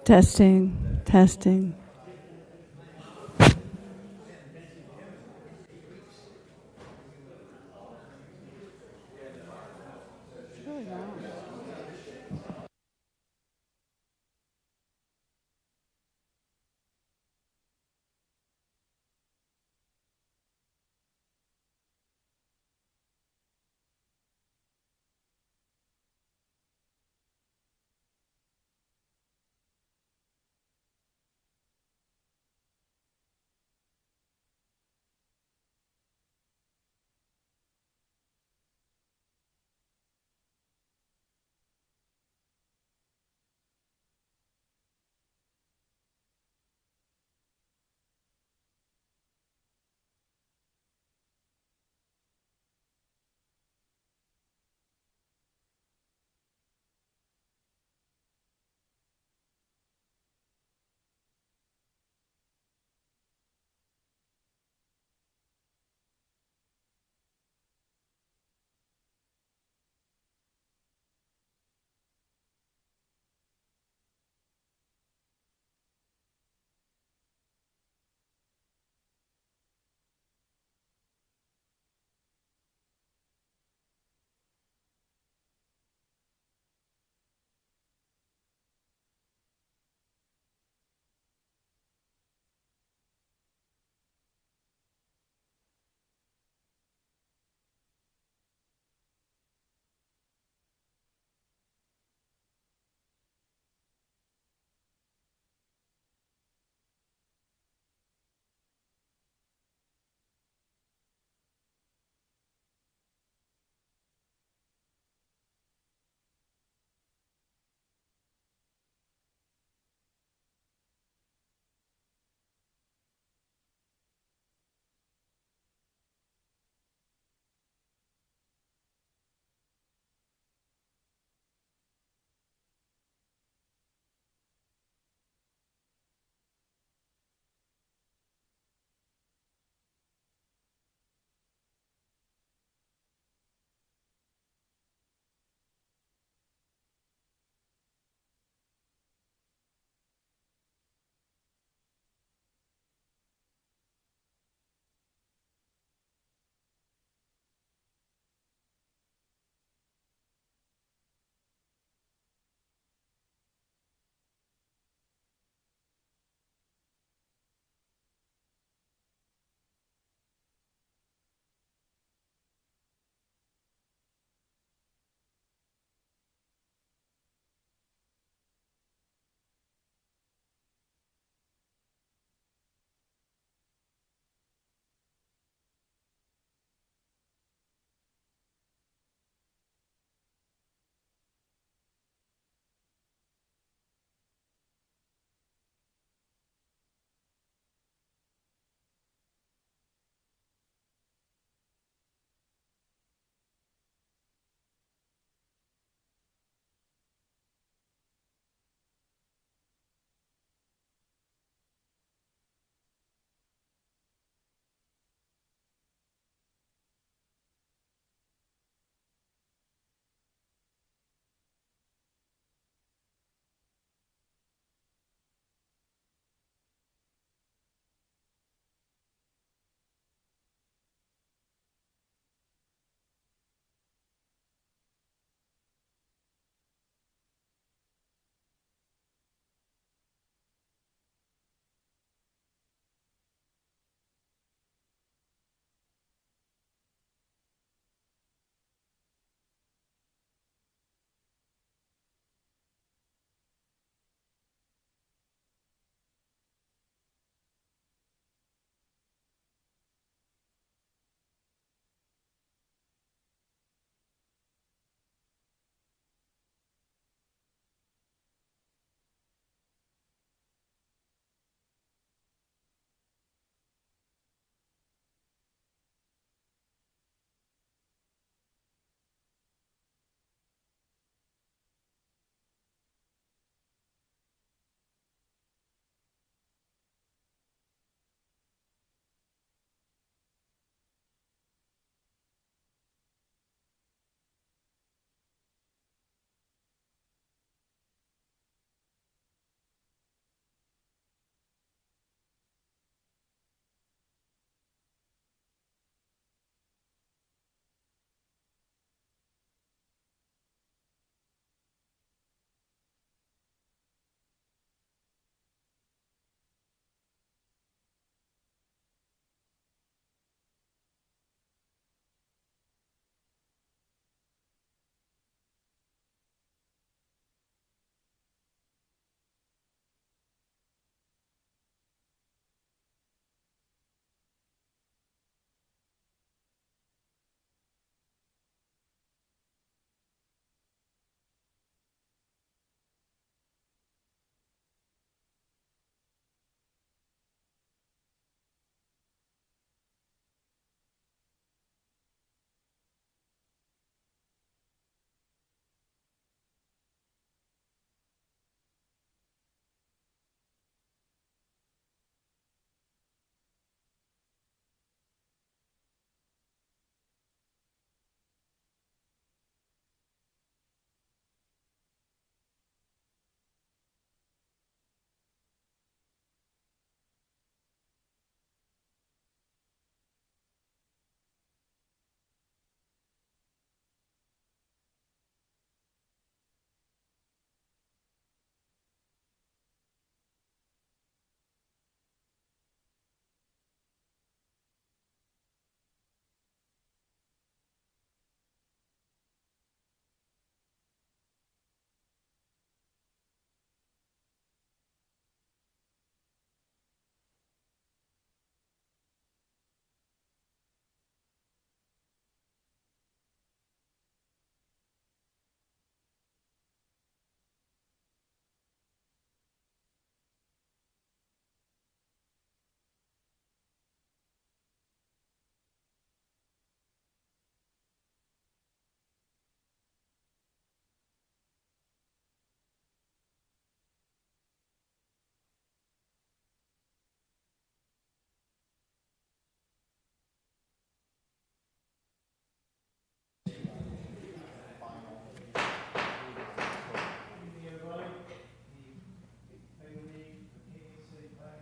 Testing, testing.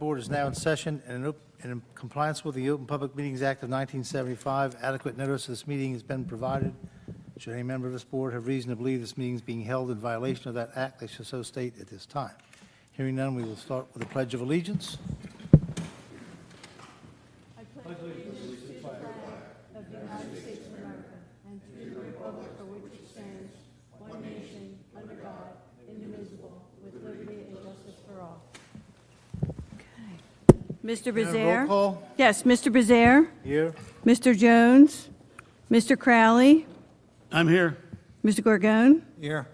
Board is now in session, and in compliance with the Open Public Meetings Act of 1975, adequate notice of this meeting has been provided. Should any member of this board have reason to believe this meeting is being held in violation of that act, they shall so state at this time. Hearing none, we will start with the Pledge of Allegiance. Mr. Roll Bezier? call. Yes, Mr. Bezier? Here. Mr. Jones? Mr. Crowley? I'm here. Mr. Gorgone? Here.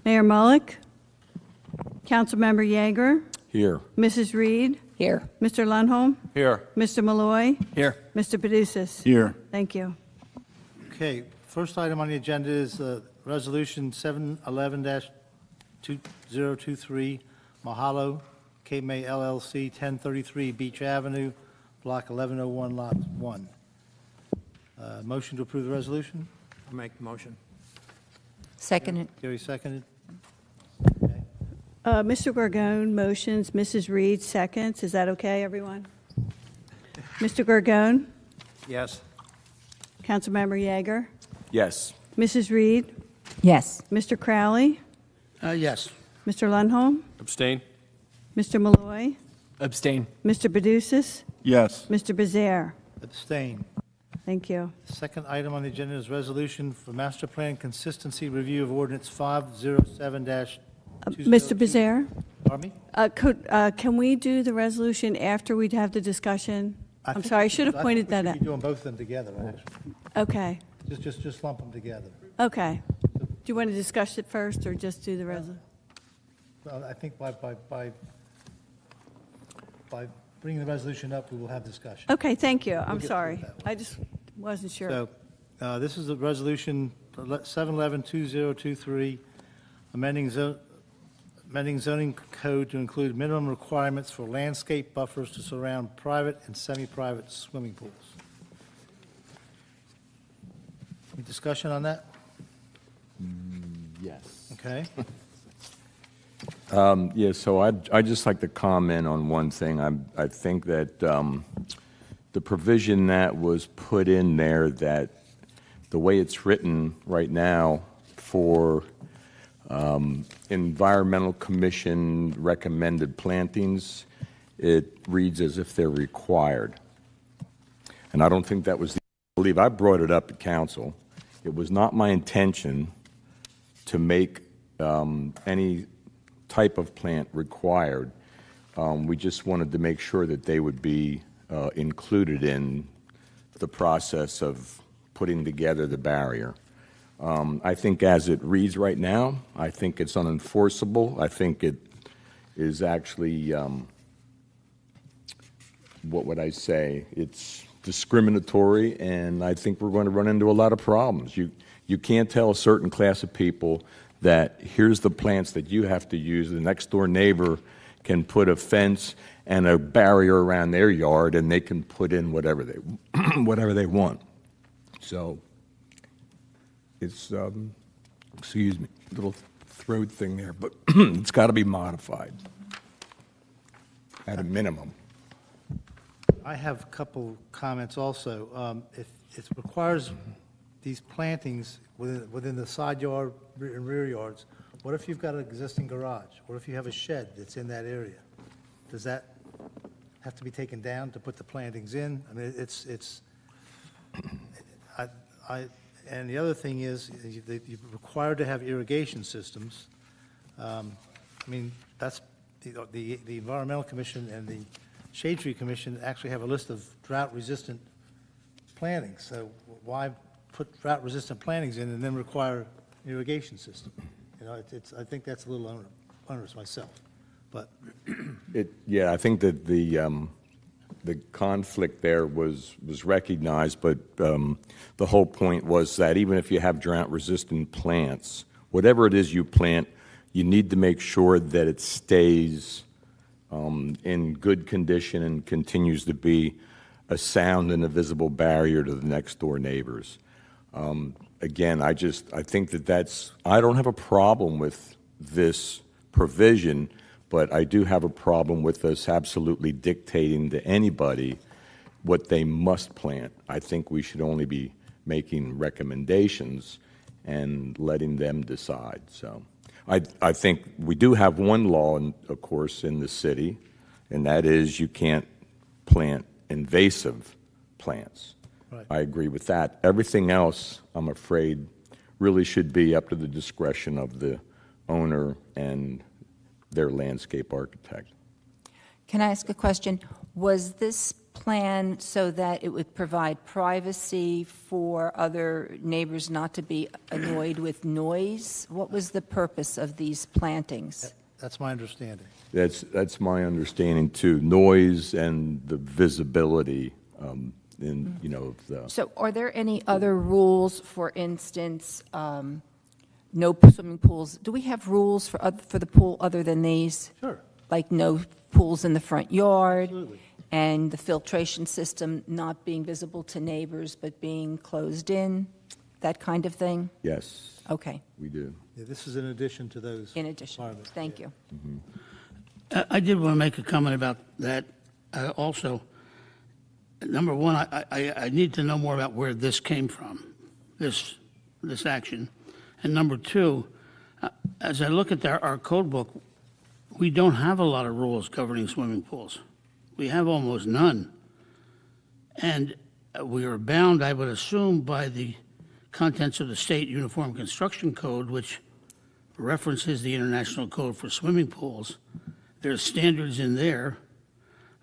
Mayor Mullick? Councilmember Yeager? Here. Mrs. Reed? Here. Mr. Lundholm? Here. Mr. Malloy? Here. Mr. Paducis? Here. Thank you. Okay, first item on the agenda is Resolution 711-2023, Mahalo, K-May LLC, 1033 Beach Avenue, Block 1101, Lot 1. Motion to approve the resolution? I'll make the motion. Seconded. Gary seconded. Mr. Gorgone motions, Mrs. Reed seconds. Is that okay, everyone? Mr. Gorgone? Yes. Councilmember Yeager? Yes. Mrs. Reed? Yes. Mr. Crowley? Yes. Mr. Lundholm? Abstain? Mr. Malloy? Abstain. Mr. Paducis? Yes. Mr. Bezier? Abstain. Thank you. Second item on the agenda is resolution for master plan consistency review of ordinance 507-2022. Mr. Bezier? Pardon me? Can we do the resolution after we'd have the discussion? I'm sorry, I should have pointed that out. I think we should be doing both of them together, actually. Okay, Just lump them together. okay. Do you want to discuss it first, or just do the resolution? Well, I think by bringing the resolution up, we will have discussion. Okay, thank you. I'm get through sorry. it that way. I just wasn't sure. So, this is the resolution 711-2023, amending zoning code to include minimum requirements for landscape buffers to surround private and semi-private swimming pools. Any discussion on that? Yes. Okay. Yeah, so I'd just like to comment on one thing. I think that the provision that was put in there, that the way it's written right now for Environmental Commission recommended plantings, it reads as if they're required. And I don't think that was I believe I brought it up at council. It was not my intention to make any type of plant required. We just wanted to make sure that they would be included in the process of putting together the barrier. I think as it reads right now, I think it's unenforceable. I think it is actually, what would I say? It's discriminatory, and I think we're going to run into a lot of problems. You can't tell a certain class of people that here's the plants that you have to use. The next door neighbor can put a fence and a barrier around their yard, and they can put in whatever they whatever they want. So it's excuse me, little throat thing there, but it's got to be modified at a minimum. I have a couple comments also. If it requires these plantings within the side yard and rear yards, what if you've got an existing garage? What if you have a shed that's in that area? Does that have to be taken down to put the plantings in? I mean, and the other thing is, you're required to have irrigation systems. I mean, that's, the Environmental Commission and the Shade Tree Commission actually have a list of drought-resistant plantings. So why put drought-resistant plantings in and then require irrigation system? You know, I think that's a little onerous myself, but. Yeah, I think that the conflict there was recognized, but the whole point was that even if you have drought-resistant plants, whatever it is you plant, you need to make sure that it stays in good condition and continues to be a sound and a visible barrier to the next door neighbors. Again, I think that's, I don't have a problem with this provision, But I do have a problem with us absolutely dictating to anybody what they must plant. I think we should only be making recommendations and letting them decide. So I think we do have one law, of course, in the city, and that is you can't plant invasive plants. Right. I agree with that. Everything else, I'm afraid, really should be up to the discretion of the owner and their landscape architect. Can I ask a question? Was this plan so that it would provide privacy for other neighbors not to be annoyed with noise? What was the purpose of these plantings? That's my understanding. That's my understanding too. Noise and the visibility, in of the. So are there any other rules, for instance, no swimming pools? Do we have rules for the pool other than these? Sure. Like no pools in the front yard? Absolutely. And the filtration system not being visible to neighbors but being closed in, that kind of thing? Yes, Okay, we do. Yeah, this is in addition to those. in addition. requirements. Thank you. I did want to make a comment about that also. Number one, I need to know more about where this came from, this action. And number two, as I look at our code book, we don't have a lot of rules governing swimming pools. We have almost none. And we are bound, I would assume, by the contents of the State Uniform Construction Code, which references the International Code for Swimming Pools. There's standards in there,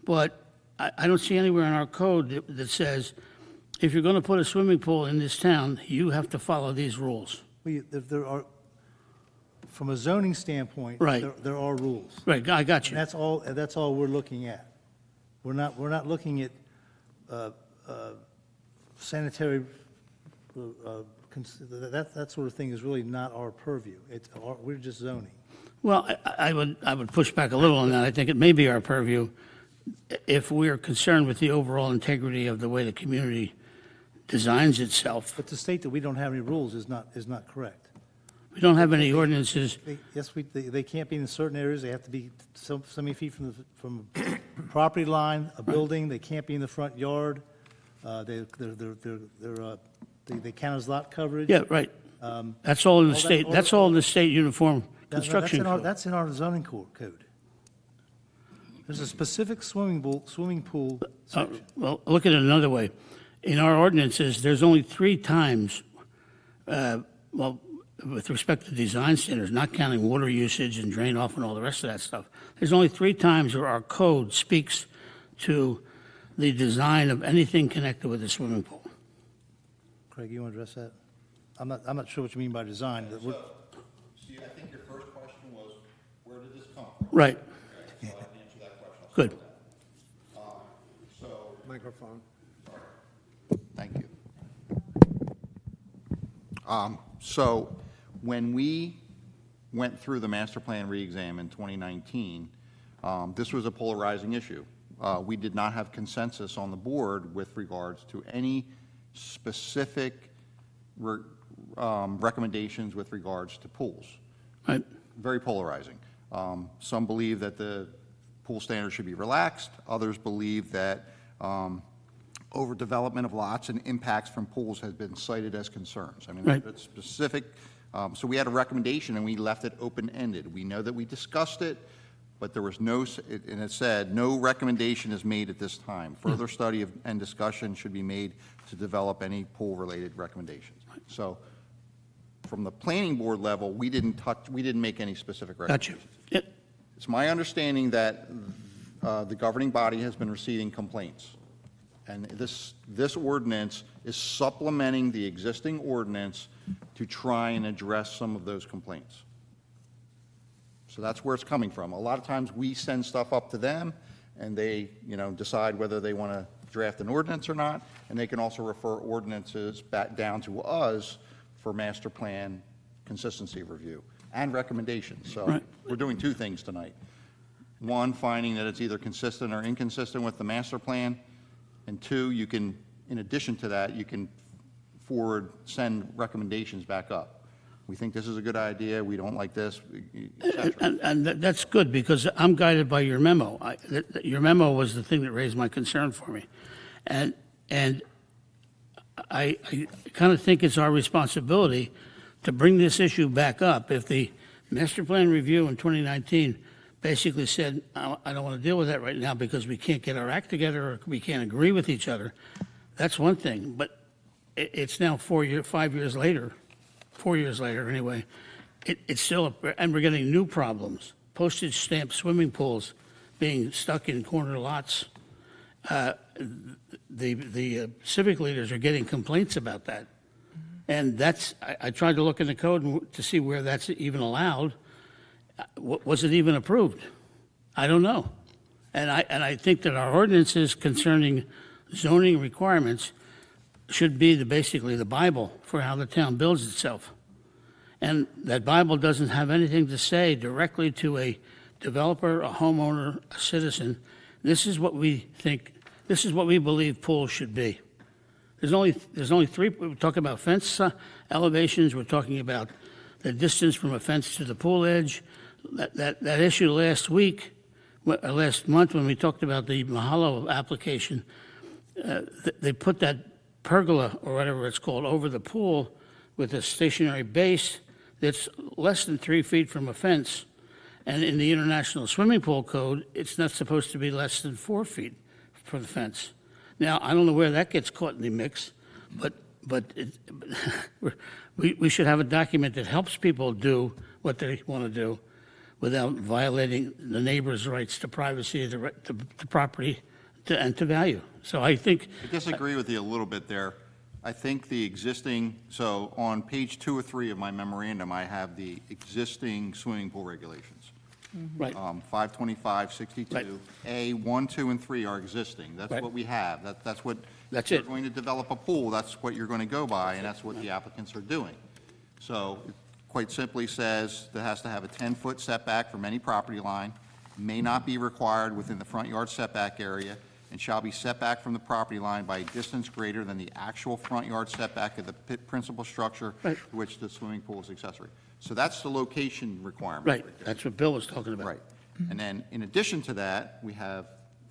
but I don't see anywhere in our code that says, if you're going to put a swimming pool in this town, you have to follow these rules. There are, from a zoning standpoint. Right. There are rules. Right, I got you. And that's all we're looking at. We're not looking at sanitary, that sort of thing is really not our purview. We're just zoning. Well, I would push back a little on that. I think it may be our purview if we are concerned with the overall integrity of the way the community designs itself. But to state that we don't have any rules is not correct. We don't have any ordinances. They can't be in certain areas. They have to be so many feet from a property line, a building. They can't be in the front yard. They count as lot coverage. Yeah, right. That's all in the all that- state, all that's that- all in the state uniform That's construction code. That's in our zoning code. There's a specific swimming pool section. Well, look at it another way. In our ordinances, there's only 3 times, with respect to design standards, not counting water usage and drain off and all the rest of that stuff, there's only 3 times where our code speaks to the design of anything connected with a swimming pool. Craig, you want to address that? I'm not sure what you mean by design. but So, see, I think your first question was, where did this come from? Right, So I can answer that question. I'll good. start with that. So, Microphone. thank you. So when we went through the master plan re-exam in 2019, this was a polarizing issue. We did not have consensus on the board with regards to any specific recommendations with regards to pools. Right, Very polarizing. Some believe that the pool standards should be relaxed. Others believe that overdevelopment of lots and impacts from pools has been cited as concerns. I mean, Right. it's specific. So we had a recommendation and we left it open-ended. We know that we discussed it, but there was no, and it said, no recommendation is made at this time. Further study and discussion should be made to develop any pool-related recommendations. So from the planning board level, we didn't make any specific got you. recommendations. Yeah, It's my understanding that the governing body has been receiving complaints. And this ordinance is supplementing the existing ordinance to try and address some of those complaints. So that's where it's coming from. A lot of times, we send stuff up to them, and they, decide whether they want to draft an ordinance or not, and they can also refer ordinances back down to us for master plan consistency review and recommendations. So Right. we're doing 2 things tonight. One, finding that it's either consistent or inconsistent with the master plan, and 2, you can, in addition to that, you can send recommendations back up. we think this is a good idea, we don't like this, et cetera. And that's good, because I'm guided by your memo. Your memo was the thing that raised my concern for me. And I kind of think it's our responsibility to bring this issue back up. If the master plan review in 2019 basically said, I don't want to deal with that right now because we can't get our act together or we can't agree with each other, that's one thing. But it's now 5 years later, 4 years later anyway, it's still, and we're getting new problems. Postage stamp swimming pools being stuck in corner lots. The civic leaders are getting complaints about that. And I tried to look in the code to see where that's even allowed. Was it even approved? I don't know. And I think that our ordinances concerning zoning requirements should be basically the Bible for how the town builds itself. And that Bible doesn't have anything to say directly to a developer, a homeowner, a citizen. This is what we think, this is what we believe pools should be. There's only three, we're talking about fence elevations, we're talking about the distance from a fence to the pool edge. That issue last month when we talked about the Mahalo application, they put that pergola, or whatever it's called, over the pool with a stationary base that's less than 3 feet from a fence. And in the International Swimming Pool Code, it's not supposed to be less than 4 feet from the fence. Now, I don't know where that gets caught in the mix, but we should have a document that helps people do what they want to do without violating the neighbor's rights to privacy, to property, and to value. So I think, I disagree with you a little bit there. I think the existing, so on page 2 or 3 of my memorandum, I have the existing swimming pool regulations. right, 525-62, Right. A, 1, 2, and 3 are existing. That's Right. what we have. That's what. That's You're it. going to develop a pool, that's what you're going to go by, and that's what the applicants are doing. So it quite simply says that has to have a 10-foot setback from any property line, may not be required within the front yard setback area, and shall be set back from the property line by a distance greater than the actual front yard setback of the principal structure Right. to which the swimming pool is accessory. So that's the location requirement. right, there. that's what Bill was talking about. Right. And then, in addition to that, we have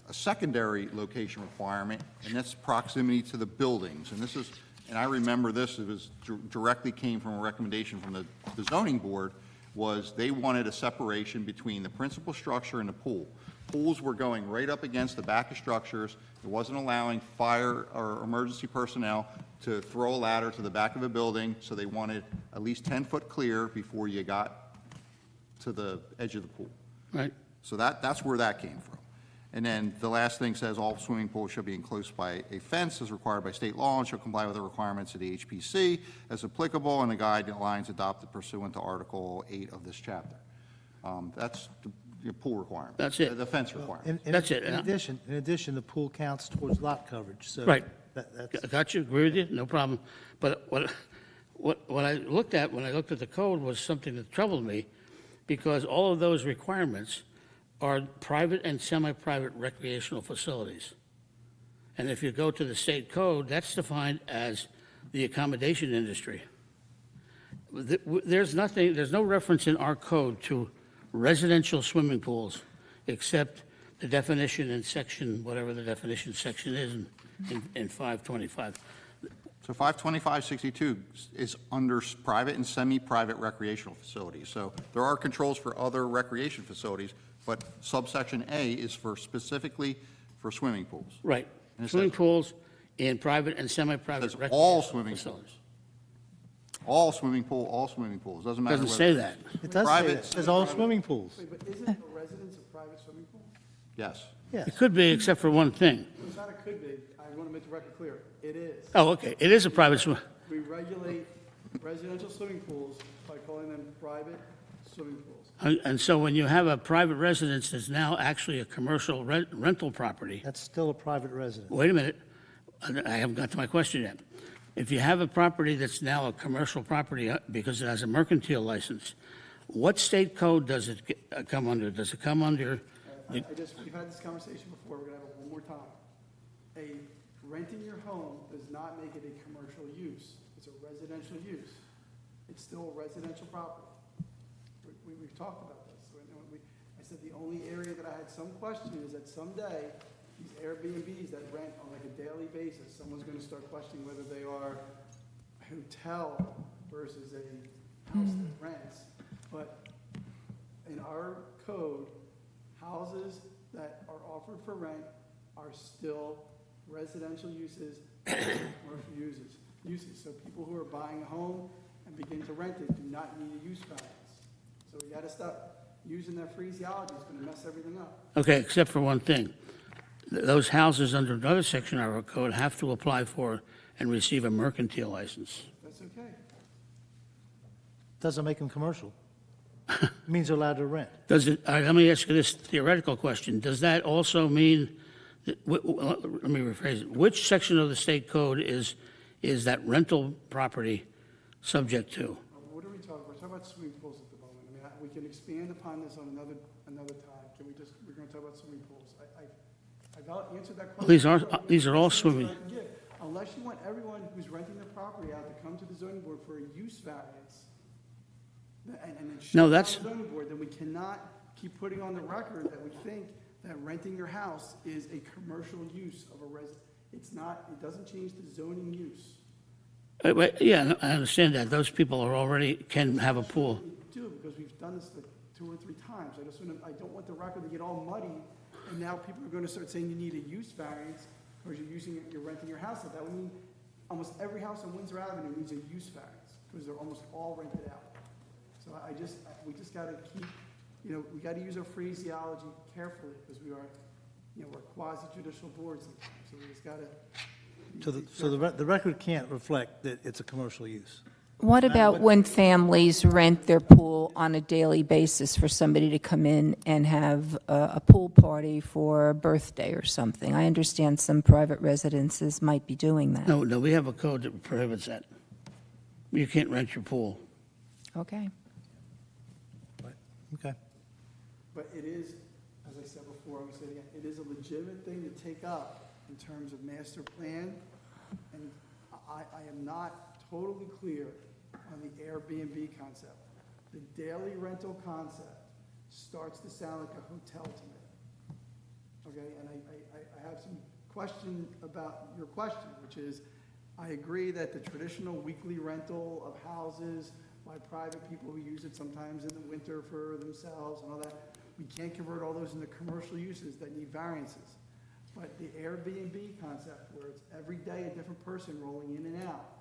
a secondary location requirement, and that's proximity to the buildings. And this is, and I remember this, it was directly came from a recommendation from the zoning board, was they wanted a separation between the principal structure and the pool. Pools were going right up against the back of structures. It wasn't allowing fire or emergency personnel to throw a ladder to the back of a building, so they wanted at least 10-foot clear before you got to the edge of the pool. Right, So that's where that came from. And then the last thing says all swimming pools shall be enclosed by a fence as required by state law and shall comply with the requirements of the HPC as applicable and the guidelines adopted pursuant to Article 8 of this chapter. That's the pool requirement. That's it. The fence requirement. That's it. In addition, the pool counts towards lot coverage, so. Right. That's, Got you, agree with you, no problem. But what I looked at when I looked at the code was something that troubled me, because all of those requirements are private and semi-private recreational facilities. And if you go to the state code, that's defined as the accommodation industry. There's no reference in our code to residential swimming pools, except the definition in section, whatever the definition section is in 525. So 525-62 is under private and semi-private recreational facilities. So there are controls for other recreation facilities, but subsection A is specifically for swimming pools. Right, And it swimming says- pools in private and semi-private Says recreational all swimming facilities. pools. All swimming pools, doesn't matter. Doesn't whether- say that. it does say Private- that. It says all swimming pools. Wait, but isn't a residence a private swimming pool? Yes. Yes. It could be, except for one thing. It's not, it could be. I want to make the record clear. It is. Oh, okay, it is a private swim, We regulate residential swimming pools by calling them private swimming pools. and so when you have a private residence that's now actually a commercial rental property, That's still a private residence. wait a minute, I haven't got to my question yet. If you have a property that's now a commercial property because it has a mercantile license, what state code does it come under? Does it come under, We've had this conversation before. We're going to have it one more time. Renting your home does not make it a commercial use. It's a residential use. it's still residential property. We've talked about this. I said the only area that I had some question is that someday, these Airbnbs that rent on like a daily basis, someone's gonna start questioning whether they are a hotel versus a house that rents. But in our code, houses that are offered for rent are still residential uses, commercial uses. So people who are buying a home and begin to rent it do not need a use variance. So we gotta stop using that phraseology, it's gonna mess everything up. Okay, except for one thing. Those houses under another section of our code have to apply for and receive a mercantile license. That's okay. Doesn't make them commercial. It means they're allowed to rent. Does it, all right, let me ask you this theoretical question. Does that also mean, let me rephrase it, which section of the state code is that rental property subject to? What are we talking about? We're talking about swimming pools at the moment. I mean, we can expand upon this on another time. Can we just, we're gonna talk about swimming pools. I've answered that question. These are all swimming. Yeah, unless you want everyone who's renting their property out to come to the zoning board for a use variance, and then shut No, down that's- the zoning board, then we cannot keep putting on the record that we think that renting your house is a commercial use of a it's not, it doesn't change the zoning use. Yeah, I understand that. Those people are already, can have a pool. We do, because we've done this like 2 or 3 times. I don't want the record to get all muddy, and now people are gonna start saying you need a use variance, because you're renting your house out. That would mean almost every house on Windsor Avenue needs a use variance, because they're almost all rented out. So we just gotta keep, we gotta use our phraseology carefully, because we are, we're quasi-judicial boards sometimes, so we just gotta. So the record can't reflect that it's a commercial use. What about when families rent their pool on a daily basis for somebody to come in and have a pool party for a birthday or something? I understand some private residences might be doing that. No, we have a code that prohibits that. You can't rent your pool. Okay. Okay. But it is, as I said before, I'm gonna say it again, it is a legitimate thing to take up in terms of master plan. And I am not totally clear on the Airbnb concept. The daily rental concept starts to sound like a hotel to me. Okay, and I have some question about your question, which is, I agree that the traditional weekly rental of houses by private people who use it sometimes in the winter for themselves and all that, we can't convert all those into commercial uses that need variances. But the Airbnb concept, where it's every day a different person rolling in and out,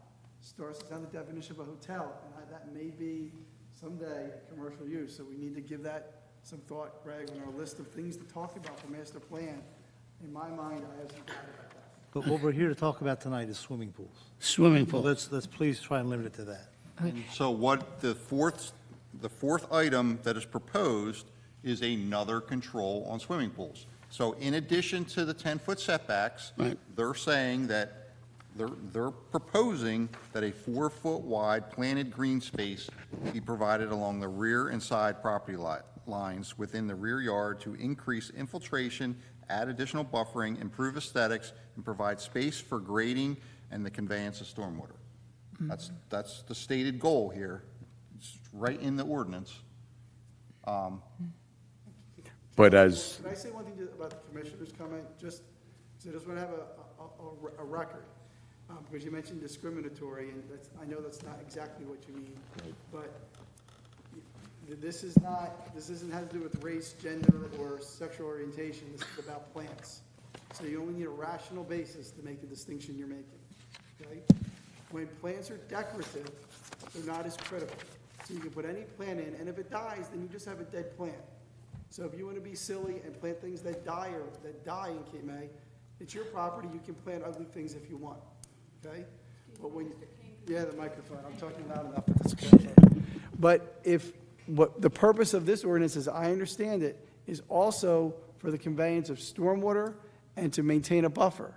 starts to sound the definition of a hotel, and that may be someday a commercial use. So we need to give that some thought, Greg, on our list of things to talk about for master plan. In my mind, I have some doubt about that. But what we're here to talk about tonight is swimming pools. Swimming Well, pool. let's please try and limit it to that. So what the fourth item that is proposed is another control on swimming pools. So in addition to the 10-foot setbacks, Right. they're saying that, they're proposing that a 4-foot wide planted green space be provided along the rear and side property lines within the rear yard to increase infiltration, add additional buffering, improve aesthetics, and provide space for grading and the conveyance of stormwater. That's the stated goal here. It's right in the ordinance. But as, Can I say one thing about the commissioner's comment? Just, so I just want to have a record, because you mentioned discriminatory, and I know that's not exactly what you mean. But this isn't has to do with race, gender, or sexual orientation. This is about plants. So you only need a rational basis to make the distinction you're making, okay? When plants are decorative, they're not as critical. So you can put any plant in, and if it dies, then you just have a dead plant. So if you want to be silly and plant things that die in Cape May, it's your property, you can plant ugly things if you want, okay? But when, yeah, the microphone, I'm talking loud enough, but that's okay. But what the purpose of this ordinance, as I understand it, is also for the conveyance of stormwater and to maintain a buffer.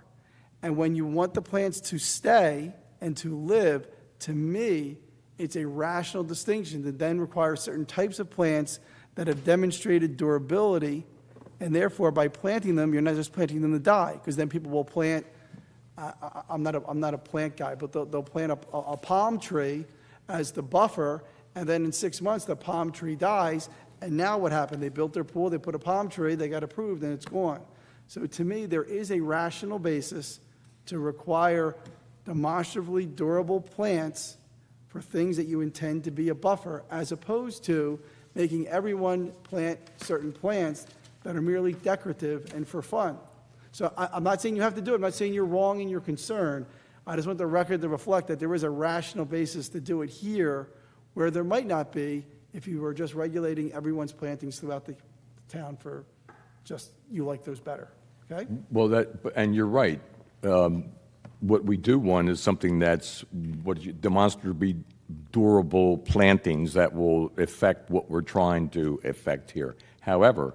And when you want the plants to stay and to live, to me, it's a rational distinction that then requires certain types of plants that have demonstrated durability, and therefore, by planting them, you're not just planting them to die, because then people will plant, I'm not a plant guy, but they'll plant a palm tree, as the buffer, and then in 6 months, the palm tree dies, and now what happened? They built their pool, they put a palm tree, they got approved, and it's gone. So to me, there is a rational basis to require demonstrably durable plants for things that you intend to be a buffer, as opposed to making everyone plant certain plants that are merely decorative and for fun. So I'm not saying you have to do it, I'm not saying you're wrong in your concern. I just want the record to reflect that there is a rational basis to do it here, where there might not be if you were just regulating everyone's plantings throughout the town for just, you like those better, okay? Well, and you're right. What we do want is something that's demonstrably durable plantings that will affect what we're trying to affect here. However,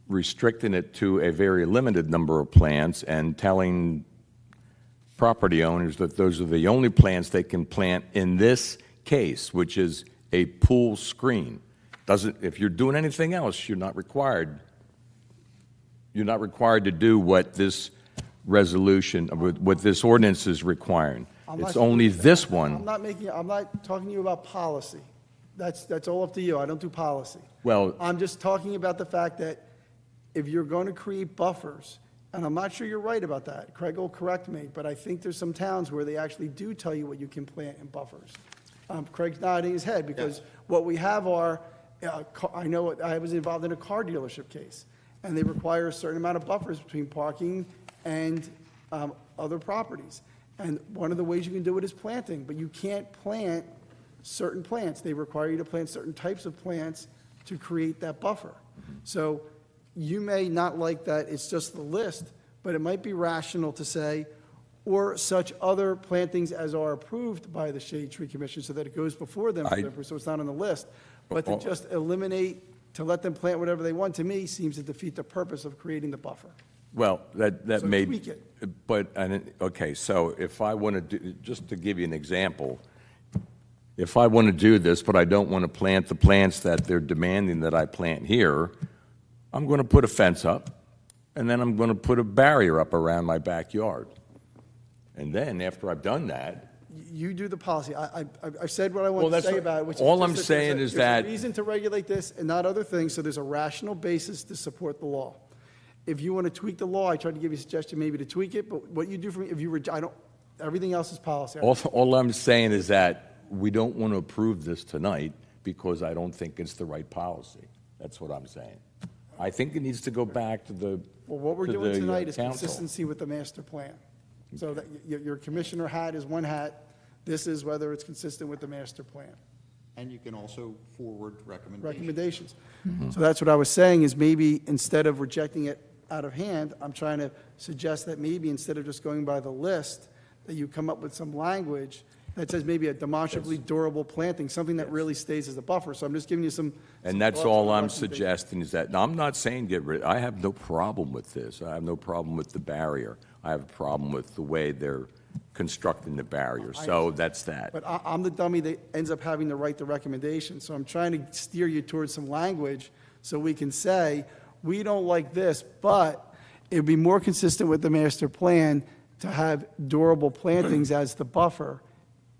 restricting it to a very limited number of plants and telling property owners that those are the only plants they can plant in this case, which is a pool screen. If you're doing anything else, you're not required to do what this resolution, what this ordinance is requiring. It's only this one. I'm not talking to you about policy. That's all up to you. I don't do policy. Well, I'm just talking about the fact that if you're going to create buffers, and I'm not sure you're right about that, Craig will correct me, but I think there's some towns where they actually do tell you what you can plant in buffers. Craig's nodding his head, because what we have are, I know I was involved in a car dealership case, and they require a certain amount of buffers between parking and other properties. And one of the ways you can do it is planting, but you can't plant certain plants. They require you to plant certain types of plants to create that buffer. So you may not like that it's just the list, but it might be rational to say, or such other plantings as are approved by the Shade Tree Commission, so that it goes before them, so it's not on the list. But to just eliminate, to let them plant whatever they want, to me, seems to defeat the purpose of creating the buffer. well, that So may. tweak it. But, okay, so if I want to do, just to give you an example, if I want to do this, but I don't want to plant the plants that they're demanding that I plant here, I'm going to put a fence up, and then I'm going to put a barrier up around my backyard. And then, after I've done that, You do the policy. I've said what I Well, want to that's say what- about it, which is all just I'm that saying is that- there's a reason to regulate this and not other things, so there's a rational basis to support the law. If you want to tweak the law, I tried to give you a suggestion maybe to tweak it, but what you do for me, if you, I don't, everything else is policy. all I'm saying is that we don't want to approve this tonight because I don't think it's the right policy. That's what I'm saying. I think it needs to go back to the Well, what we're to doing the, tonight is council. consistency with the master plan. So that your commissioner hat is one hat. This is whether it's consistent with the master plan. And you can also forward recommendations. Recommendations. So that's what I was saying, is maybe instead of rejecting it out of hand, I'm trying to suggest that maybe instead of just going by the list, that you come up with some language that says maybe a demonstrably durable planting, something that really stays as a buffer. So I'm just giving you some. And that's thoughts all on I'm recommendations. suggesting is that, now, I'm not saying get rid, I have no problem with this. I have no problem with the barrier. I have a problem with the way they're constructing the barrier. So that's that. But I'm the dummy that ends up having to write the recommendation. So I'm trying to steer you towards some language so we can say, we don't like this, but it'd be more consistent with the master plan to have durable plantings as the buffer,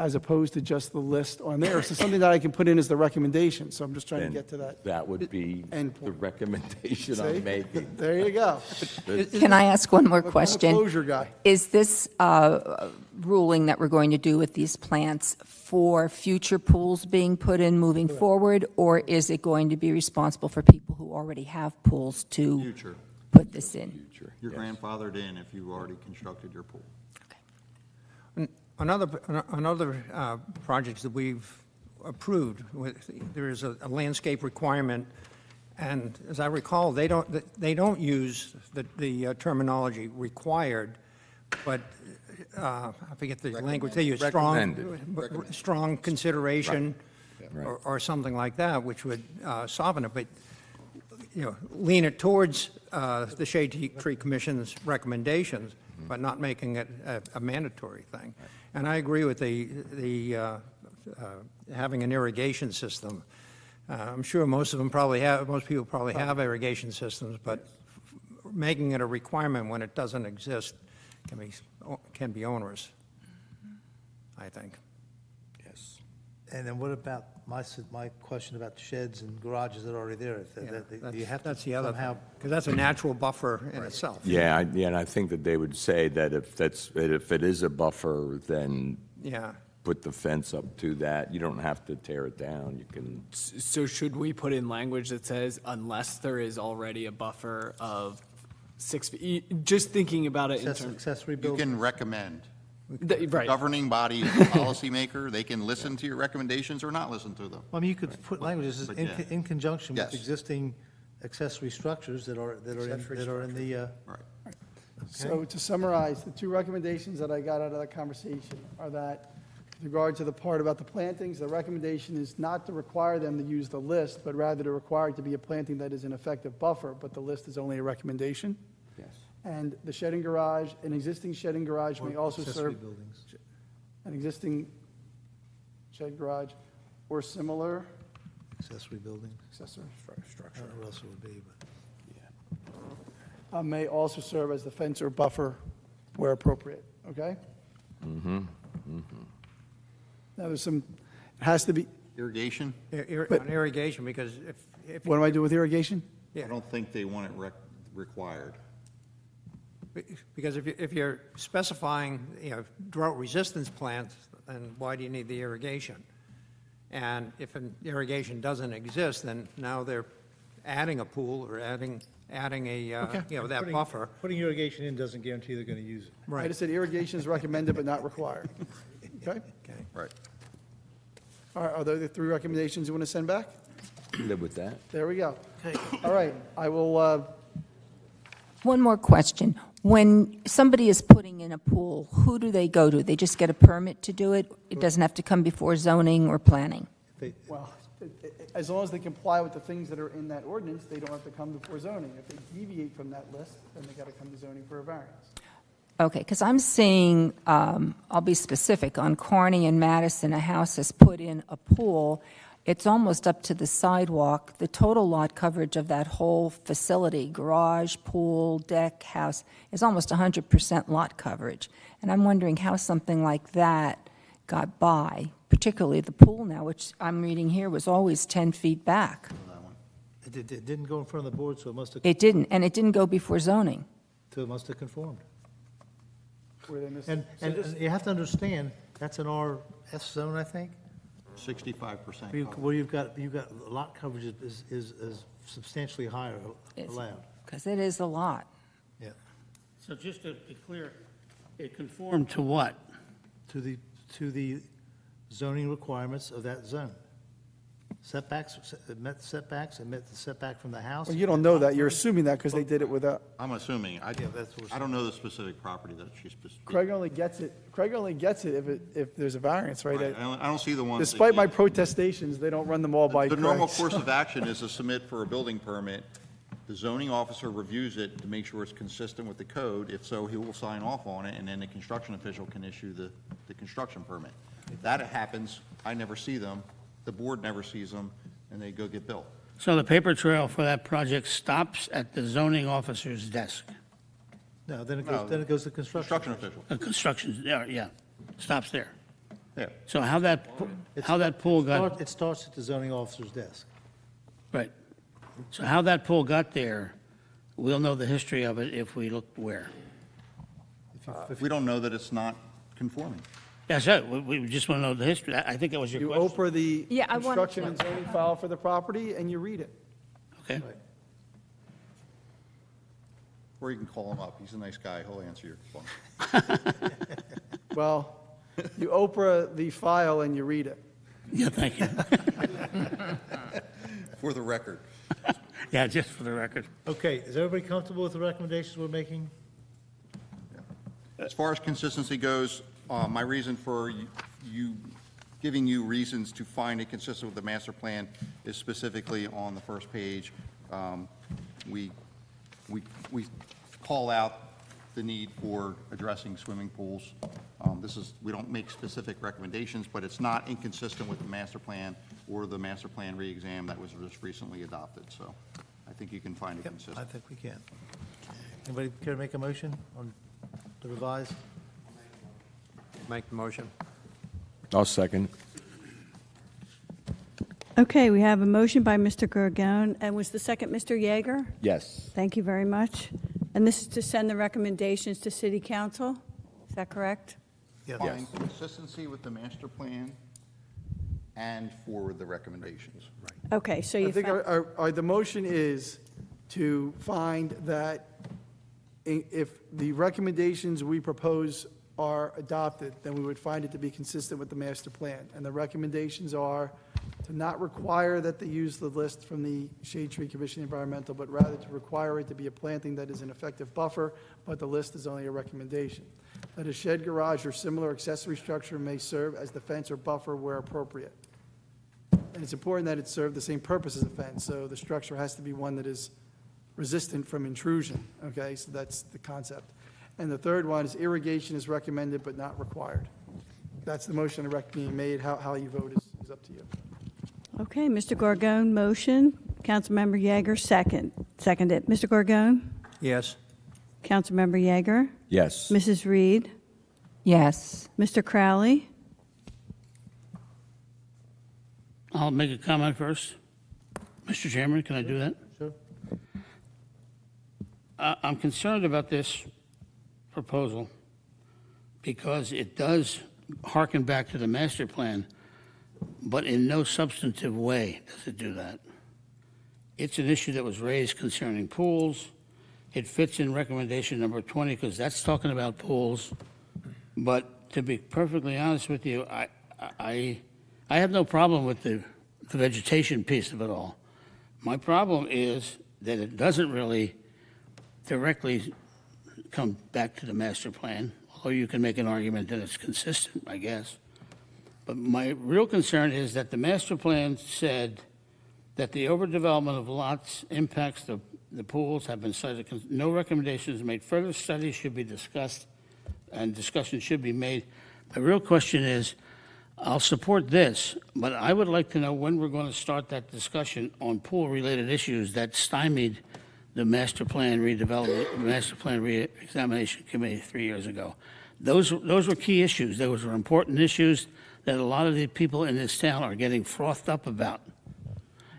as opposed to just the list on there. So something that I can put in as the recommendation. So I'm just trying to And get to that. That would be End the point. recommendation See? I'm making. There you go. Can I ask one more I'm a question? closure guy. Is this ruling that we're going to do with these plants for future pools being put in moving forward, or is it going to be responsible for people who already have pools to Future. put this in? You're grandfathered in if you already constructed your pool. Another projects that we've approved, there is a landscape requirement, and as I recall, they don't use the terminology required, but I forget the language they use. Strong consideration, Right. or something like that, which would soften it, but, lean it towards the Shade Tree Commission's recommendations, but not making it a mandatory thing. And I agree with the having an irrigation system. I'm sure most people probably have irrigation systems, but making it a requirement when it doesn't exist can be onerous, I think. Yeah. Yes. And then what about my question about sheds and garages that are already there? If that- you have to That's the other somehow thing, because that's a natural buffer in itself. Yeah, and I think that they would say that if it is a buffer, then Yeah. put the fence up to that. You don't have to tear it down. You can, So should we put in language that says unless there is already a buffer of 6 feet? Just thinking about it in terms. accessory You building? can recommend. Right. Governing body, is the policymaker, they can listen to your recommendations or not listen to them. I mean, you could put language that says But in conjunction with Yes. existing accessory structions that are in the, Right. So to summarize, the two recommendations that I got out of that conversation are that with regard to the part about the plantings, the recommendation is not to require them to use the list, but rather to require it to be a planting that is an effective buffer, but the list is only a recommendation. yes. And the shed and garage, an existing shed and garage may also accessory serve, buildings. an existing shed garage or similar Accessory building. accessory I don't know what else it would be, but. may also serve as the fence or buffer where appropriate, okay? Now, there's some, it has to be, Irrigation, On irrigation, because if, what do I do with irrigation? I don't think they want it required. because if you're specifying, drought resistance plants, then why do you need the irrigation? And if an irrigation doesn't exist, then now they're adding a pool or adding a, that Putting- buffer. Putting irrigation in doesn't guarantee they're going to use it. I just said irrigation is recommended but not required. Okay? Right. All right, are there the three recommendations you want to send back? Live with that. There we go. All right, I will, One more question. When somebody is putting in a pool, who do they go to? They just get a permit to do it? It doesn't have to come before zoning or planning? well, as long as they comply with the things that are in that ordinance, they don't have to come before zoning. If they deviate from that list, then they got to come to zoning for a variance. Okay, because I'm seeing, I'll be specific, on Kearney and Madison, a house has put in a pool. It's almost up to the sidewalk. The total lot coverage of that whole facility, garage, pool, deck, house, is almost 100% lot coverage. And I'm wondering how something like that got by, particularly the pool now, which I'm reading here was always 10 feet back. It didn't go in front of the board, so it must have, It didn't, and it didn't go before zoning. conformed. Where they miss- And you have to understand, that's an RS zone, I think, 65%. where you've got lot coverage is substantially higher allowed. Because it is a lot. Yeah, So just to be clear, it conformed to what? to the zoning requirements of that zone. Setbacks, it met setbacks, it met the setback from the house. Well, you don't know that. You're assuming that because they did it without, I'm assuming, that's what we're I don't know the specific property that she's. Craig only gets it if there's a variance, right? Right, I don't see the ones. that Despite my did. protestations, they don't run them all by The Craig. normal course of action is to submit for a building permit. The zoning officer reviews it to make sure it's consistent with the code. If so, he will sign off on it, and then the construction official can issue the construction permit. If that happens, I never see them, the board never sees them, and they go get built. So the paper trail for that project stops at the zoning officer's desk? No, then it No, goes to construction. Construction official, Construction, yeah, stops there. there. So how that pool got, It starts at the zoning officer's desk. right. So how that pool got there, we'll know the history of it if we look where. We don't know that it's not conforming. Yes, sir, we just want to know the history. I think that was your You question. Oprah the Yeah, I want- construction and zoning file for the property, and you read it. Okay, Or you can call him up, he's a nice guy, he'll answer your phone. Well, you Oprah the file and you read it. yeah, thank you. For the record. Yeah, just for the record. Okay, is everybody comfortable with the recommendations we're making? As far as consistency goes, my reason for giving you reasons to find it consistent with the master plan is specifically on the first page. We call out the need for addressing swimming pools. We don't make specific recommendations, but it's not inconsistent with the master plan or the master plan re-exam that was just recently adopted, so I think you can find it I consistent. think we can. Anybody care to make a motion on the revised? Make the motion. I'll second. Okay, we have a motion by Mr. Gorgon, and was the second Mr. Yeager? Yes. Thank you very much. And this is to send the recommendations to City Council? Is that correct? Yes. Find consistency with the master plan and for the recommendations. Okay, so I you think found, the motion is to find that if the recommendations we propose are adopted, then we would find it to be consistent with the master plan. And the recommendations are to not require that they use the list from the Shade Tree Commission Environmental, but rather to require it to be a planting that is an effective buffer, but the list is only a recommendation. That a shed, garage, or similar accessory structure may serve as the fence or buffer where appropriate. And it's important that it serve the same purpose as a fence, so the structure has to be one that is resistant from intrusion, okay? So that's the concept. And the third one is irrigation is recommended but not required. That's the motion being made. How you vote is up to you. okay, Mr. Gorgon, motion. Councilmember Yeager, seconded. Mr. Gorgon? Yes. Councilmember Yeager? Yes. Mrs. Reed? Yes. Mr. Crowley? I'll make a comment first. Mr. Chairman, can I do that? Sure. I'm concerned about this proposal because it does harken back to the master plan, but in no substantive way does it do that. It's an issue that was raised concerning pools. It fits in recommendation number 20 because that's talking about pools. But to be perfectly honest with you, I have no problem with the vegetation piece of it all. My problem is that it doesn't really directly come back to the master plan, although you can make an argument that it's consistent, I guess. But my real concern is that the master plan said that the overdevelopment of lots impacts the pools have been cited. No recommendations made. Further studies should be discussed and discussion should be made. The real question is, I'll support this, but I would like to know when we're going to start that discussion on pool-related issues that stymied the master plan redevelopment, master plan re-examination committee 3 years ago. Those were key issues. Those were important issues that a lot of the people in this town are getting frothed up about.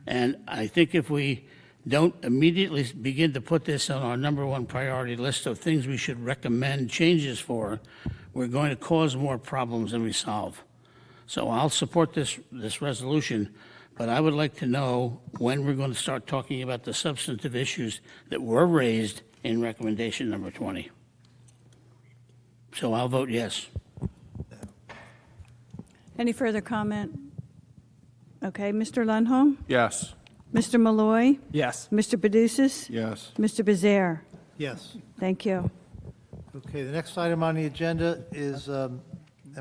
And I think if we don't immediately begin to put this on our number one priority list of things we should recommend changes for, we're going to cause more problems than we solve. So I'll support this resolution, but I would like to know when we're going to start talking about the substantive issues that were raised in recommendation number 20. So I'll vote yes. Any further comment? Okay, Mr. Lundholm? Yes. Mr. Malloy? Yes. Mr. Paducis? Yes. Mr. Bezier? Yes. Thank you. Okay, the next item on the agenda is, and